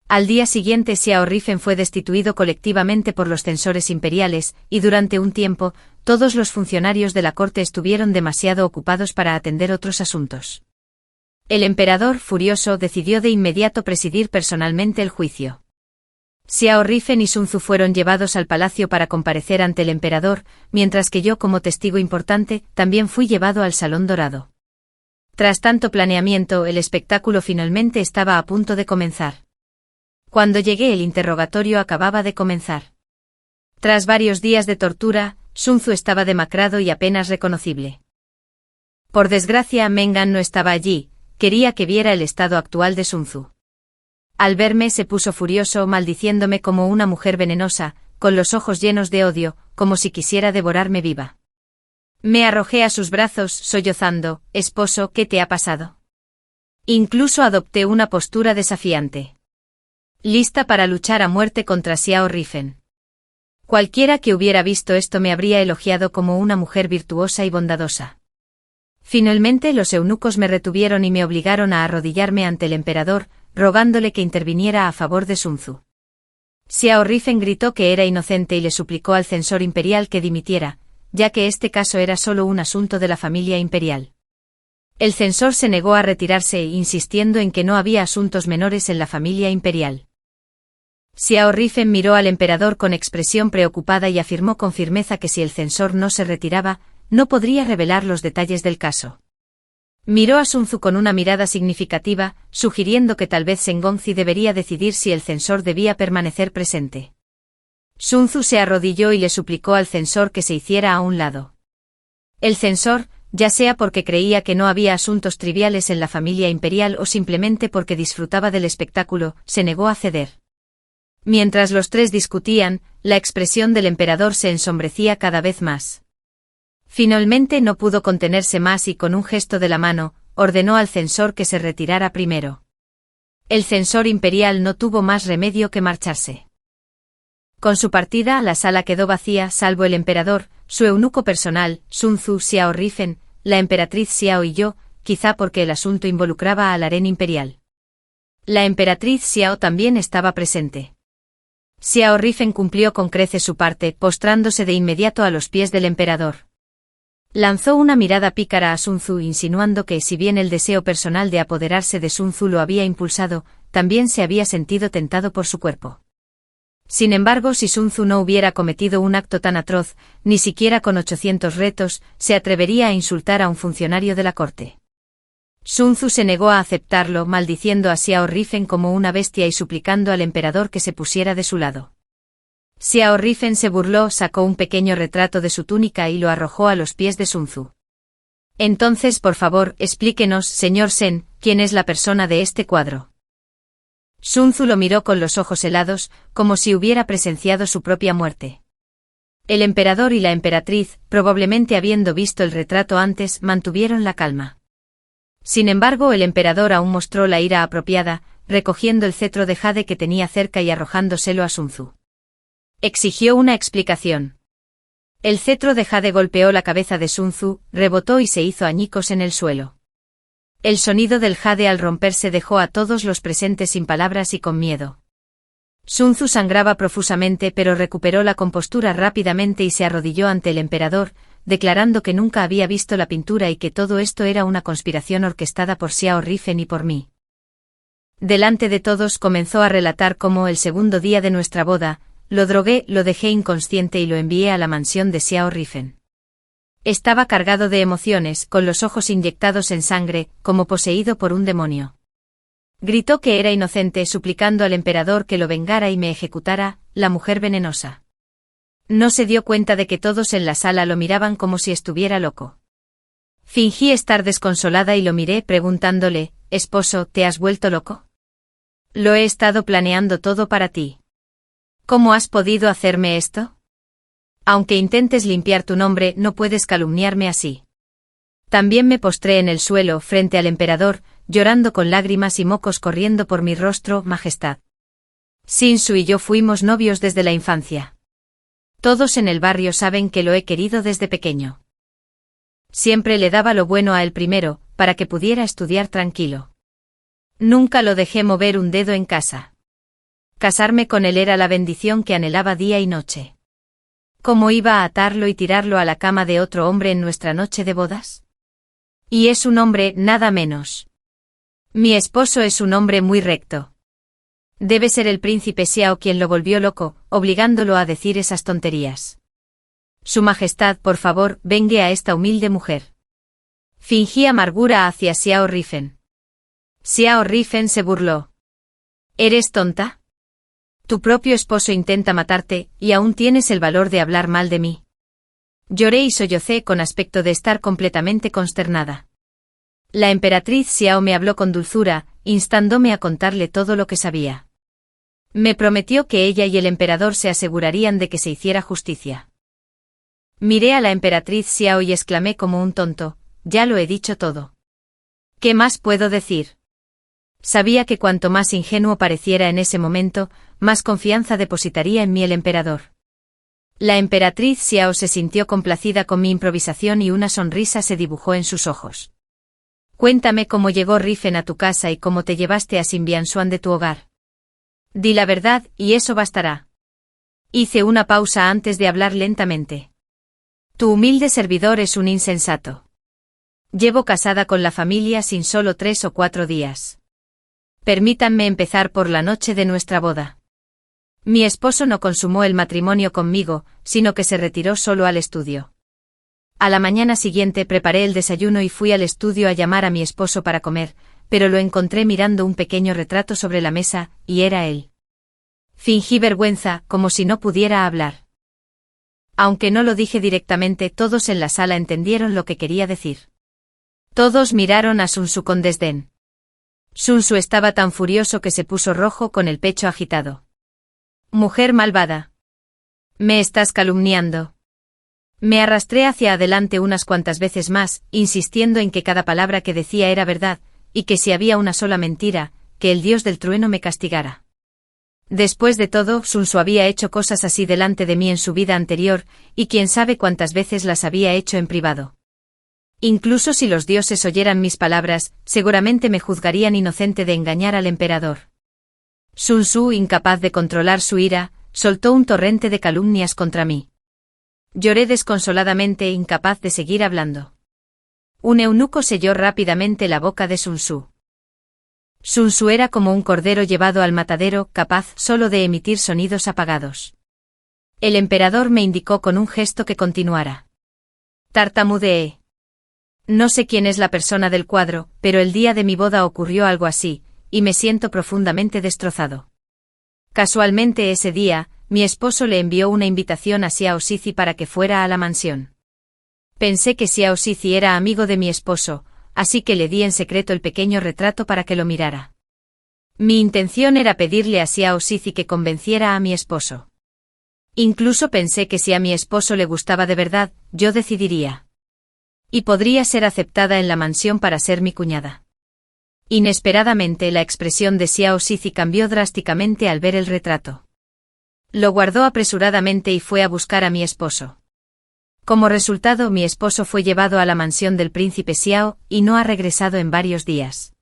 Al día siguiente Xiao Rifen fue destituido colectivamente por los censores imperiales, y durante un tiempo, todos los funcionarios de la corte estuvieron demasiado ocupados para atender otros asuntos. El emperador, furioso, decidió de inmediato presidir personalmente el juicio. Xiao Rifen y Sun Tzu fueron llevados al palacio para comparecer ante el emperador, mientras que yo, como testigo importante, también fui llevado al Salón Dorado. Tras tanto planeamiento, el espectáculo finalmente estaba a punto de comenzar. Cuando llegué, el interrogatorio acababa de comenzar. Tras varios días de tortura, Sun Tzu estaba demacrado y apenas reconocible. Por desgracia, Mengan no estaba allí, quería que viera el estado actual de Sun Tzu. Al verme se puso furioso, maldiciéndome como una mujer venenosa, con los ojos llenos de odio, como si quisiera devorarme viva. Me arrojé a sus brazos, sollozando: «Esposo, ¿qué te ha pasado?». Incluso adopté una postura desafiante. Lista para luchar a muerte contra Xiao Rifen. Cualquiera que hubiera visto esto me habría elogiado como una mujer virtuosa y bondadosa. Finalmente los eunucos me retuvieron y me obligaron a arrodillarme ante el emperador, rogándole que interviniera a favor de Sun Tzu. Xiao Rifen gritó que era inocente y le suplicó al censor imperial que dimitiera, ya que este caso era solo un asunto de la familia imperial. El censor se negó a retirarse, insistiendo en que no había asuntos menores en la familia imperial. Xiao Rifen miró al emperador con expresión preocupada y afirmó con firmeza que si el censor no se retiraba, no podría revelar los detalles del caso. Miró a Sun Tzu con una mirada significativa, sugiriendo que tal vez Gongzi debería decidir si el censor debía permanecer presente. Sun Tzu se arrodilló y le suplicó al censor que se hiciera a un lado. El censor, ya sea porque creía que no había asuntos triviales en la familia imperial o simplemente porque disfrutaba del espectáculo, se negó a ceder. Mientras los tres discutían, la expresión del emperador se ensombrecía cada vez más. Finalmente no pudo contenerse más y con un gesto de la mano, ordenó al censor que se retirara primero. El censor imperial no tuvo más remedio que marcharse. Con su partida, la sala quedó vacía salvo el emperador, su eunuco personal, Sun Tzu, Xiao Rifen, la emperatriz Xiao y yo, quizá porque el asunto involucraba al harén imperial. La emperatriz Xiao también estaba presente. Xiao Rifen cumplió con creces su parte, postrándose de inmediato a los pies del emperador. Lanzó una mirada pícara a Sun Tzu, insinuando que si bien el deseo personal de apoderarse de Sun Tzu lo había impulsado, también se había sentido tentado por su cuerpo. Sin embargo, si Sun Tzu no hubiera cometido un acto tan atroz, ni siquiera con 800 retos, se atrevería a insultar a un funcionario de la corte. Sun Tzu se negó a aceptarlo, maldiciendo a Xiao Rifen como una bestia y suplicando al emperador que se pusiera de su lado. Xiao Rifen se burló, sacó un pequeño retrato de su túnica y lo arrojó a los pies de Sun Tzu. Entonces, por favor, explíquenos, señor Shen, quién es la persona de este cuadro. Sun Tzu lo miró con los ojos helados, como si hubiera presenciado su propia muerte. El emperador y la emperatriz, probablemente habiendo visto el retrato antes, mantuvieron la calma. Sin embargo, el emperador aún mostró la ira apropiada, recogiendo el cetro de jade que tenía cerca y arrojándoselo a Sun Tzu. Exigió una explicación. El cetro de jade golpeó la cabeza de Sun Tzu, rebotó y se hizo añicos en el suelo. El sonido del jade al romperse dejó a todos los presentes sin palabras y con miedo. Sun Tzu sangraba profusamente pero recuperó la compostura rápidamente y se arrodilló ante el emperador, declarando que nunca había visto la pintura y que todo esto era una conspiración orquestada por Xiao Rifen y por mí. Delante de todos comenzó a relatar cómo el segundo día de nuestra boda, lo drogué, lo dejé inconsciente y lo envié a la mansión de Xiao Rifen. Estaba cargado de emociones, con los ojos inyectados en sangre, como poseído por un demonio. Gritó que era inocente, suplicando al emperador que lo vengara y me ejecutara, la mujer venenosa. No se dio cuenta de que todos en la sala lo miraban como si estuviera loco. Fingí estar desconsolada y lo miré preguntándole, «Esposo, ¿te has vuelto loco? Lo he estado planeando todo para ti. ¿Cómo has podido hacerme esto? Aunque intentes limpiar tu nombre, no puedes calumniarme así». También me postré en el suelo frente al emperador, llorando con lágrimas y mocos corriendo por mi rostro, Majestad. Sun Tzu y yo fuimos novios desde la infancia. Todos en el barrio saben que lo he querido desde pequeño. Siempre le daba lo bueno a él primero, para que pudiera estudiar tranquilo. Nunca lo dejé mover un dedo en casa. Casarme con él era la bendición que anhelaba día y noche. ¿Cómo iba a atarlo y tirarlo a la cama de otro hombre en nuestra noche de bodas? Y es un hombre, nada menos. Mi esposo es un hombre muy recto. Debe ser el príncipe Xiao quien lo volvió loco, obligándolo a decir esas tonterías. Su Majestad, por favor, vengue a esta humilde mujer. Fingí amargura hacia Xiao Rifen. Xiao Rifen se burló. ¿Eres tonta? Tu propio esposo intenta matarte, y aún tienes el valor de hablar mal de mí. Lloré y sollocé con aspecto de estar completamente consternada. La emperatriz Xiao me habló con dulzura, instándome a contarle todo lo que sabía. Me prometió que ella y el emperador se asegurarían de que se hiciera justicia. Miré a la emperatriz Xiao y exclamé como un tonto, ya lo he dicho todo. ¿Qué más puedo decir? Sabía que cuanto más ingenuo pareciera en ese momento, más confianza depositaría en mí el emperador. La emperatriz Xiao se sintió complacida con mi improvisación y una sonrisa se dibujó en sus ojos. Cuéntame cómo llegó Rifen a tu casa y cómo te llevaste a Xin Bianshuan de tu hogar. Di la verdad, y eso bastará. Hice una pausa antes de hablar lentamente. Tu humilde servidor es un insensato. Llevo casada con la familia sin solo 3 o 4 días. Permítanme empezar por la noche de nuestra boda. Mi esposo no consumó el matrimonio conmigo, sino que se retiró solo al estudio. A la mañana siguiente preparé el desayuno y fui al estudio a llamar a mi esposo para comer, pero lo encontré mirando un pequeño retrato sobre la mesa, y era él. Fingí vergüenza, como si no pudiera hablar. Aunque no lo dije directamente, todos en la sala entendieron lo que quería decir. Todos miraron a Sun Tzu con desdén. Sun Tzu estaba tan furioso que se puso rojo con el pecho agitado. Mujer malvada. ¿Me estás calumniando? Me arrastré hacia adelante unas cuantas veces más, insistiendo en que cada palabra que decía era verdad, y que si había una sola mentira, que el dios del trueno me castigara. Después de todo, Sun Tzu había hecho cosas así delante de mí en su vida anterior, y quién sabe cuántas veces las había hecho en privado. Incluso si los dioses oyeran mis palabras, seguramente me juzgarían inocente de engañar al emperador. Sun Tzu, incapaz de controlar su ira, soltó un torrente de calumnias contra mí. Lloré desconsoladamente, incapaz de seguir hablando. Un eunuco selló rápidamente la boca de Sun Tzu. Sun Tzu era como un cordero llevado al matadero, capaz solo de emitir sonidos apagados. El emperador me indicó con un gesto que continuara. Tartamudeé. No sé quién es la persona del cuadro, pero el día de mi boda ocurrió algo así, y me siento profundamente destrozado. Casualmente ese día, mi esposo le envió una invitación a Xiao Zizi para que fuera a la mansión. Pensé que Xiao Zizi era amigo de mi esposo, así que le di en secreto el pequeño retrato para que lo mirara. Mi intención era pedirle a Xiao Zizi que convenciera a mi esposo. Incluso pensé que si a mi esposo le gustaba de verdad, yo decidiría. Y podría ser aceptada en la mansión para ser mi cuñada. Inesperadamente la expresión de Xiao Zizi cambió drásticamente al ver el retrato. Lo guardó apresuradamente y fue a buscar a mi esposo. Como resultado, mi esposo fue llevado a la mansión del príncipe Xiao, y no ha regresado en varios días.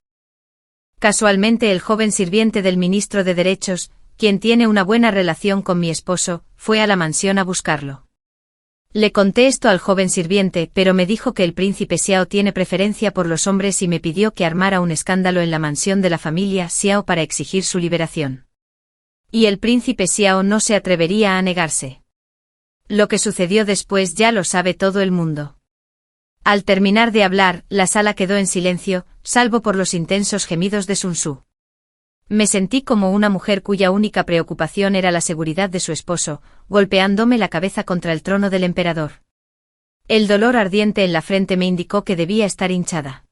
Casualmente el joven sirviente del ministro de Derechos, quien tiene una buena relación con mi esposo, fue a la mansión a buscarlo. Le conté esto al joven sirviente, pero me dijo que el príncipe Xiao tiene preferencia por los hombres y me pidió que armara un escándalo en la mansión de la familia Xiao para exigir su liberación. Y el príncipe Xiao no se atrevería a negarse. Lo que sucedió después ya lo sabe todo el mundo. Al terminar de hablar, la sala quedó en silencio, salvo por los intensos gemidos de Sun Su. Me sentí como una mujer cuya única preocupación era la seguridad de su esposo, golpeándome la cabeza contra el trono del emperador. El dolor ardiente en la frente me indicó que debía estar hinchada.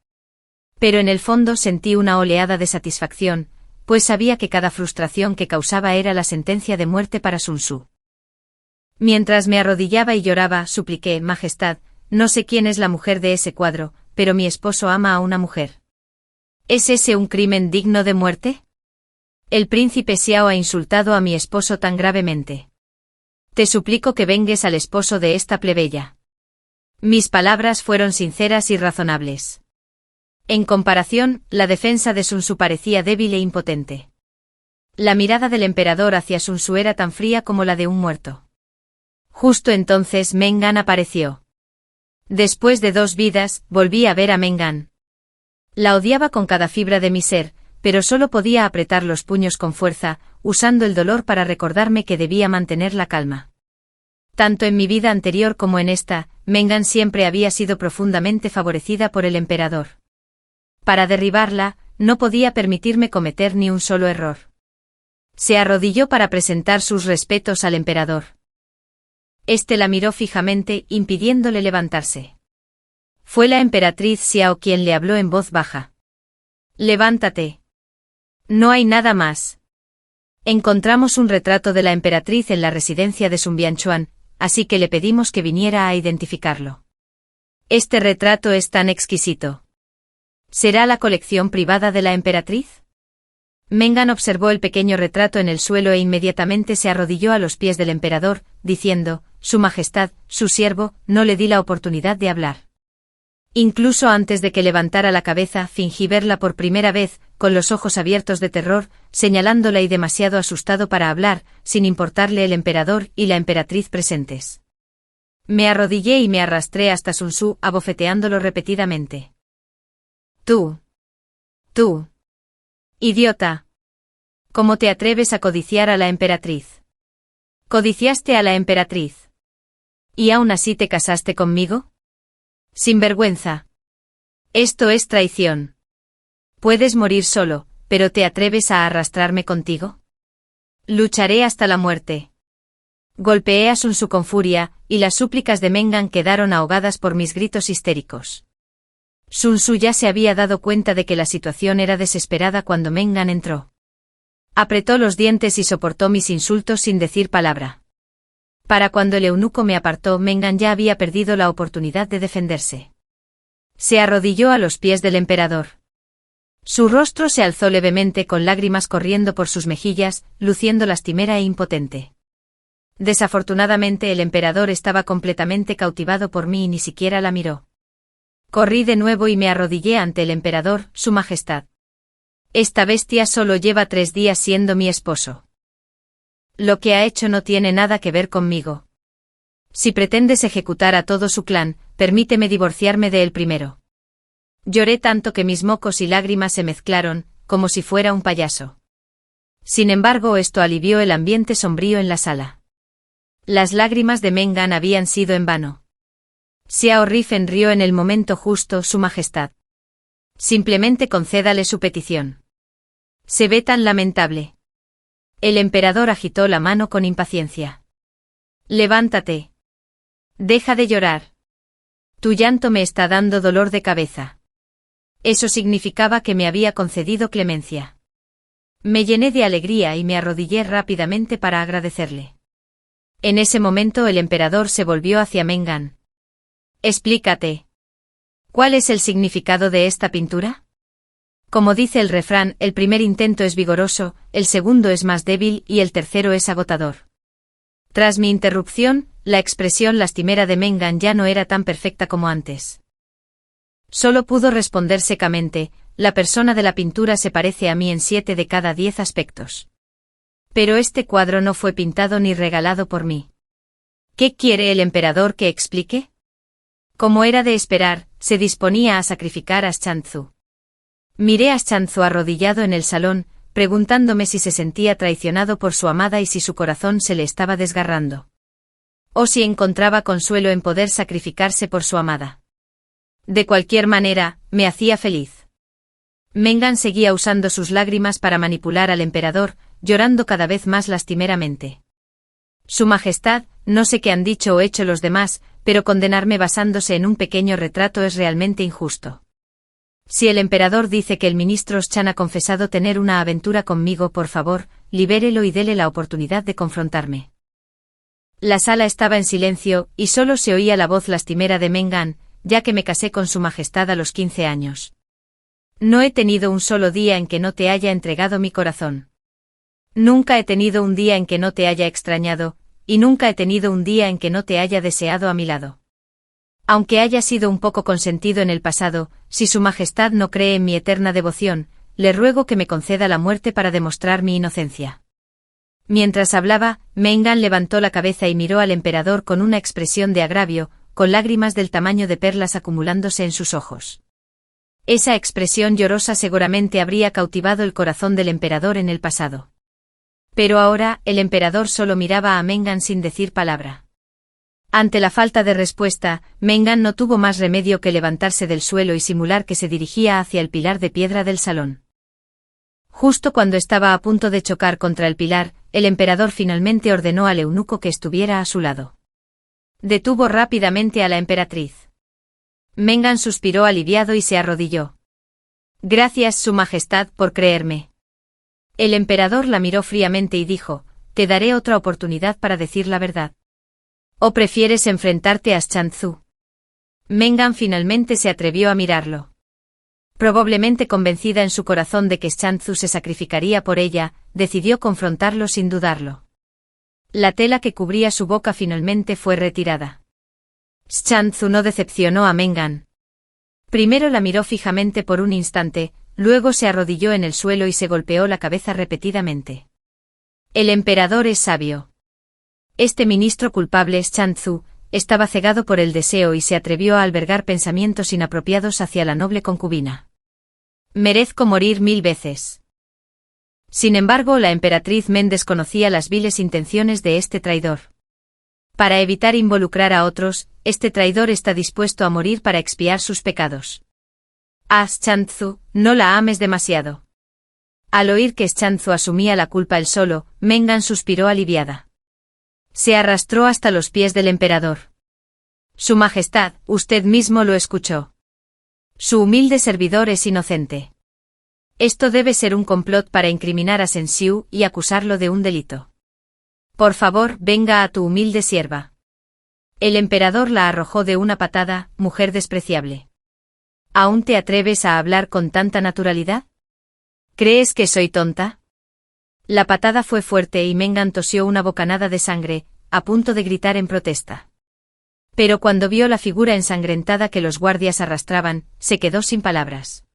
Pero en el fondo sentí una oleada de satisfacción, pues sabía que cada frustración que causaba era la sentencia de muerte para Sun Su. Mientras me arrodillaba y lloraba, supliqué: Majestad, no sé quién es la mujer de ese cuadro, pero mi esposo ama a una mujer. ¿Es ese un crimen digno de muerte? El príncipe Xiao ha insultado a mi esposo tan gravemente. Te suplico que vengues al esposo de esta plebeya. Mis palabras fueron sinceras y razonables. En comparación, la defensa de Sun Su parecía débil e impotente. La mirada del emperador hacia Sun Su era tan fría como la de un muerto. Justo entonces Mengan apareció. Después de 2 vidas, volví a ver a Mengan. La odiaba con cada fibra de mi ser, pero solo podía apretar los puños con fuerza, usando el dolor para recordarme que debía mantener la calma. Tanto en mi vida anterior como en esta, Mengan siempre había sido profundamente favorecida por el emperador. Para derribarla, no podía permitirme cometer ni un solo error. Se arrodilló para presentar sus respetos al emperador. Este la miró fijamente, impidiéndole levantarse. Fue la emperatriz Xiao quien le habló en voz baja. Levántate. No hay nada más. Encontramos un retrato de la emperatriz en la residencia de Sun Bianchuan, así que le pedimos que viniera a identificarlo. Este retrato es tan exquisito. ¿Será la colección privada de la emperatriz? Mengan observó el pequeño retrato en el suelo e inmediatamente se arrodilló a los pies del emperador, diciendo: Su Majestad, su siervo. No le di la oportunidad de hablar. Incluso antes de que levantara la cabeza, fingí verla por primera vez, con los ojos abiertos de terror, señalándola y demasiado asustado para hablar, sin importarle el emperador y la emperatriz presentes. Me arrodillé y me arrastré hasta Sun Su, abofeteándolo repetidamente. Tú, idiota. ¿Cómo te atreves a codiciar a la emperatriz? ¿Codiciaste a la emperatriz? ¿Y aún así te casaste conmigo? Sinvergüenza. Esto es traición. Puedes morir solo, pero ¿te atreves a arrastrarme contigo? Lucharé hasta la muerte. Golpeé a Sun Su con furia, y las súplicas de Mengan quedaron ahogadas por mis gritos histéricos. Sun Su ya se había dado cuenta de que la situación era desesperada cuando Mengan entró. Apretó los dientes y soportó mis insultos sin decir palabra. Para cuando el eunuco me apartó, Mengan ya había perdido la oportunidad de defenderse. Se arrodilló a los pies del emperador. Su rostro se alzó levemente con lágrimas corriendo por sus mejillas, luciendo lastimera e impotente. Desafortunadamente el emperador estaba completamente cautivado por mí y ni siquiera la miró. Corrí de nuevo y me arrodillé ante el emperador, Su Majestad. Esta bestia solo lleva 3 días siendo mi esposo. Lo que ha hecho no tiene nada que ver conmigo. Si pretendes ejecutar a todo su clan, permíteme divorciarme de él primero. Lloré tanto que mis mocos y lágrimas se mezclaron, como si fuera un payaso. Sin embargo, esto alivió el ambiente sombrío en la sala. Las lágrimas de Mengan habían sido en vano. Xiao Rifen rió en el momento justo, Su Majestad. Simplemente concédale su petición. Se ve tan lamentable. El emperador agitó la mano con impaciencia. Levántate. Deja de llorar. Tu llanto me está dando dolor de cabeza. Eso significaba que me había concedido clemencia. Me llené de alegría y me arrodillé rápidamente para agradecerle. En ese momento el emperador se volvió hacia Mengan. Explícate. ¿Cuál es el significado de esta pintura? Como dice el refrán, el primer intento es vigoroso, el segundo es más débil y el tercero es agotador. Tras mi interrupción, la expresión lastimera de Mengan ya no era tan perfecta como antes. Solo pudo responder secamente, la persona de la pintura se parece a mí en 7 de cada 10 aspectos. Pero este cuadro no fue pintado ni regalado por mí. ¿Qué quiere el emperador que explique? Como era de esperar, se disponía a sacrificar a Xianzhu. Miré a Xianzhu arrodillado en el salón, preguntándome si se sentía traicionado por su amada y si su corazón se le estaba desgarrando. O si encontraba consuelo en poder sacrificarse por su amada. De cualquier manera, me hacía feliz. Mengan seguía usando sus lágrimas para manipular al emperador, llorando cada vez más lastimeramente. Su Majestad, no sé qué han dicho o hecho los demás, pero condenarme basándose en un pequeño retrato es realmente injusto. Si el emperador dice que el ministro Shan ha confesado tener una aventura conmigo, por favor, libérelo y dele la oportunidad de confrontarme. La sala estaba en silencio, y solo se oía la voz lastimera de Mengan, ya que me casé con su Majestad a los 15 años. No he tenido un solo día en que no te haya entregado mi corazón. Nunca he tenido un día en que no te haya extrañado, y nunca he tenido un día en que no te haya deseado a mi lado. Aunque haya sido un poco consentido en el pasado, si su Majestad no cree en mi eterna devoción, le ruego que me conceda la muerte para demostrar mi inocencia. Mientras hablaba, Mengan levantó la cabeza y miró al emperador con una expresión de agravio, con lágrimas del tamaño de perlas acumulándose en sus ojos. Esa expresión llorosa seguramente habría cautivado el corazón del emperador en el pasado. Pero ahora, el emperador solo miraba a Mengan sin decir palabra. Ante la falta de respuesta, Mengan no tuvo más remedio que levantarse del suelo y simular que se dirigía hacia el pilar de piedra del salón. Justo cuando estaba a punto de chocar contra el pilar, el emperador finalmente ordenó al eunuco que estuviera a su lado. Detuvo rápidamente a la emperatriz. Mengan suspiró aliviado y se arrodilló. Gracias, Su Majestad, por creerme. El emperador la miró fríamente y dijo, te daré otra oportunidad para decir la verdad. ¿O prefieres enfrentarte a Xianzhu? Mengan finalmente se atrevió a mirarlo. Probablemente convencida en su corazón de que Xianzhu se sacrificaría por ella, decidió confrontarlo sin dudarlo. La tela que cubría su boca finalmente fue retirada. Xianzhu no decepcionó a Mengan. Primero la miró fijamente por un instante, luego se arrodilló en el suelo y se golpeó la cabeza repetidamente. El emperador es sabio. Este ministro culpable, Xianzhu, estaba cegado por el deseo y se atrevió a albergar pensamientos inapropiados hacia la noble concubina. Merezco morir 1000 veces. Sin embargo, la emperatriz Men desconocía las viles intenciones de este traidor. Para evitar involucrar a otros, este traidor está dispuesto a morir para expiar sus pecados. Ah, Xianzhu, no la ames demasiado. Al oír que Xianzhu asumía la culpa él solo, Mengan suspiró aliviada. Se arrastró hasta los pies del emperador. Su Majestad, usted mismo lo escuchó. Su humilde servidor es inocente. Esto debe ser un complot para incriminar a Shen Xiu y acusarlo de un delito. Por favor, venga a tu humilde sierva. El emperador la arrojó de una patada, mujer despreciable. ¿Aún te atreves a hablar con tanta naturalidad? ¿Crees que soy tonta? La patada fue fuerte y Mengan tosió una bocanada de sangre, a punto de gritar en protesta. Pero cuando vio la figura ensangrentada que los guardias arrastraban, se quedó sin palabras.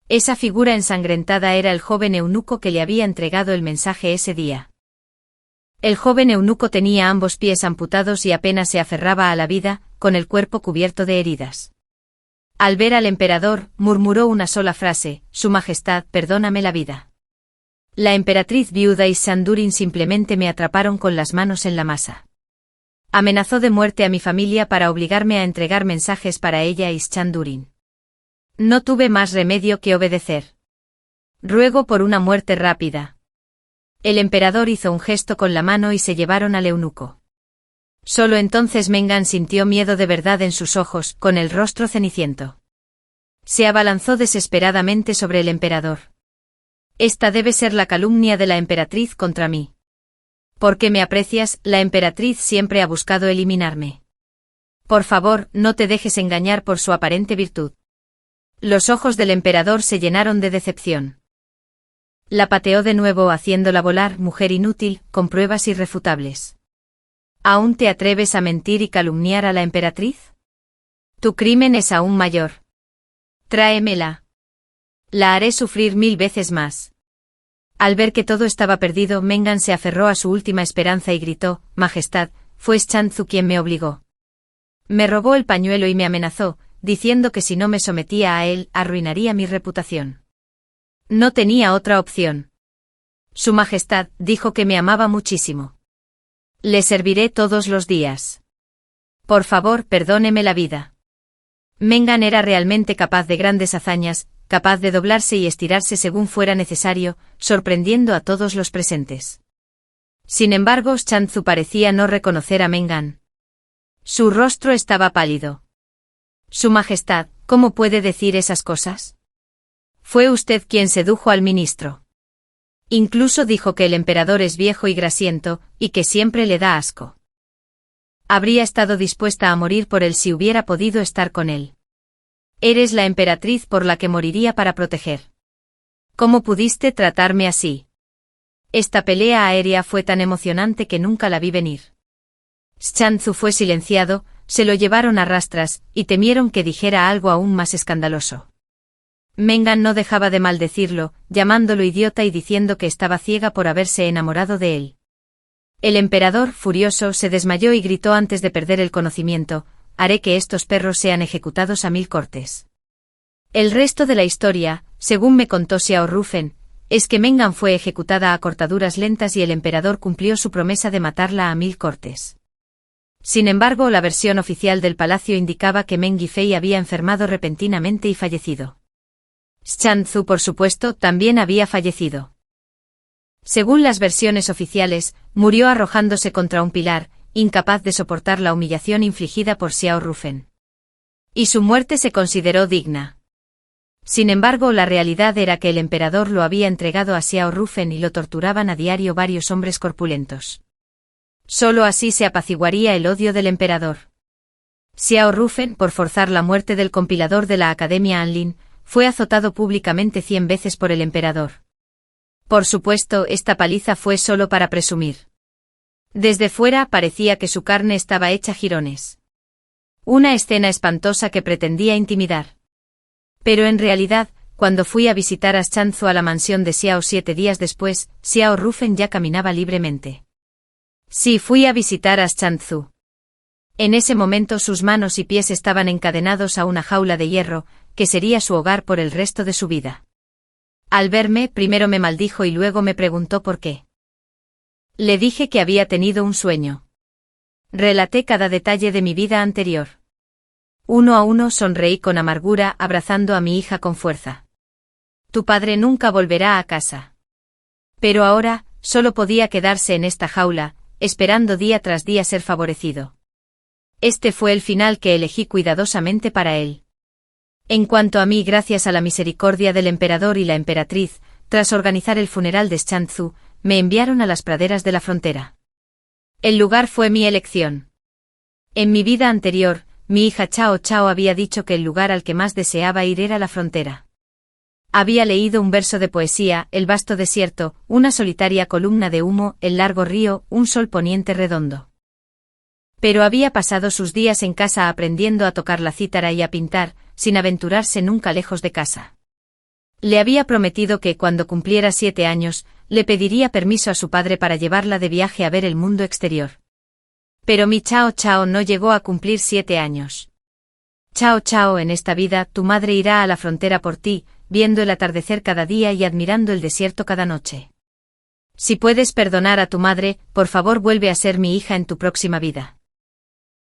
Esa figura ensangrentada era el joven eunuco que le había entregado el mensaje ese día. El joven eunuco tenía ambos pies amputados y apenas se aferraba a la vida, con el cuerpo cubierto de heridas. Al ver al emperador, murmuró una sola frase, Su Majestad, perdóname la vida. La emperatriz viuda y Shandurin simplemente me atraparon con las manos en la masa. Amenazó de muerte a mi familia para obligarme a entregar mensajes para ella y Shandurin. No tuve más remedio que obedecer. Ruego por una muerte rápida. El emperador hizo un gesto con la mano y se llevaron al eunuco. Solo entonces Mengan sintió miedo de verdad en sus ojos, con el rostro ceniciento. Se abalanzó desesperadamente sobre el emperador. Esta debe ser la calumnia de la emperatriz contra mí. Porque me aprecias, la emperatriz siempre ha buscado eliminarme. Por favor, no te dejes engañar por su aparente virtud. Los ojos del emperador se llenaron de decepción. La pateó de nuevo haciéndola volar, mujer inútil, con pruebas irrefutables. ¿Aún te atreves a mentir y calumniar a la emperatriz? Tu crimen es aún mayor. Tráemela. La haré sufrir 1000 veces más. Al ver que todo estaba perdido, Mengan se aferró a su última esperanza y gritó: Majestad, fue Xianzhu quien me obligó. Me robó el pañuelo y me amenazó, diciendo que si no me sometía a él, arruinaría mi reputación. No tenía otra opción. Su Majestad dijo que me amaba muchísimo. Le serviré todos los días. Por favor, perdóneme la vida. Mengan era realmente capaz de grandes hazañas, capaz de doblarse y estirarse según fuera necesario, sorprendiendo a todos los presentes. Sin embargo, Xianzhu parecía no reconocer a Mengan. Su rostro estaba pálido. Su Majestad, ¿cómo puede decir esas cosas? Fue usted quien sedujo al ministro. Incluso dijo que el emperador es viejo y grasiento, y que siempre le da asco. Habría estado dispuesta a morir por él si hubiera podido estar con él. Eres la emperatriz por la que moriría para proteger. ¿Cómo pudiste tratarme así? Esta pelea aérea fue tan emocionante que nunca la vi venir. Xianzhu fue silenciado, se lo llevaron a rastras, y temieron que dijera algo aún más escandaloso. Mengan no dejaba de maldecirlo, llamándolo idiota y diciendo que estaba ciega por haberse enamorado de él. El emperador, furioso, se desmayó y gritó antes de perder el conocimiento: haré que estos perros sean ejecutados a 1000 cortes. El resto de la historia, según me contó Xiao Rufen, es que Mengan fue ejecutada a cortaduras lentas y el emperador cumplió su promesa de matarla a 1000 cortes. Sin embargo, la versión oficial del palacio indicaba que Meng Yifei había enfermado repentinamente y fallecido. Xianzhu, por supuesto, también había fallecido. Según las versiones oficiales, murió arrojándose contra un pilar, incapaz de soportar la humillación infligida por Xiao Rufen. Y su muerte se consideró digna. Sin embargo, la realidad era que el emperador lo había entregado a Xiao Rufen y lo torturaban a diario varios hombres corpulentos. Solo así se apaciguaría el odio del emperador. Xiao Rufen, por forzar la muerte del compilador de la Academia Anlin, fue azotado públicamente 100 veces por el emperador. Por supuesto, esta paliza fue solo para presumir. Desde fuera parecía que su carne estaba hecha jirones. Una escena espantosa que pretendía intimidar. Pero en realidad, cuando fui a visitar a Xianzhu a la mansión de Xiao 7 días después, Xiao Rufen ya caminaba libremente. Sí, fui a visitar a Xianzhu. En ese momento sus manos y pies estaban encadenados a una jaula de hierro, que sería su hogar por el resto de su vida. Al verme, primero me maldijo y luego me preguntó por qué. Le dije que había tenido un sueño. Relaté cada detalle de mi vida anterior. Uno a uno sonreí con amargura, abrazando a mi hija con fuerza. Tu padre nunca volverá a casa. Pero ahora, solo podía quedarse en esta jaula, esperando día tras día ser favorecido. Este fue el final que elegí cuidadosamente para él. En cuanto a mí, gracias a la misericordia del emperador y la emperatriz, tras organizar el funeral de Xianzhu, me enviaron a las praderas de la frontera. El lugar fue mi elección. En mi vida anterior, mi hija Chao Chao había dicho que el lugar al que más deseaba ir era la frontera. Había leído un verso de poesía: el vasto desierto, una solitaria columna de humo, el largo río, un sol poniente redondo. Pero había pasado sus días en casa aprendiendo a tocar la cítara y a pintar, sin aventurarse nunca lejos de casa. Le había prometido que cuando cumpliera 7 años, le pediría permiso a su padre para llevarla de viaje a ver el mundo exterior. Pero mi Chao Chao no llegó a cumplir 7 años. Chao Chao, en esta vida tu madre irá a la frontera por ti, viendo el atardecer cada día y admirando el desierto cada noche. Si puedes perdonar a tu madre, por favor vuelve a ser mi hija en tu próxima vida.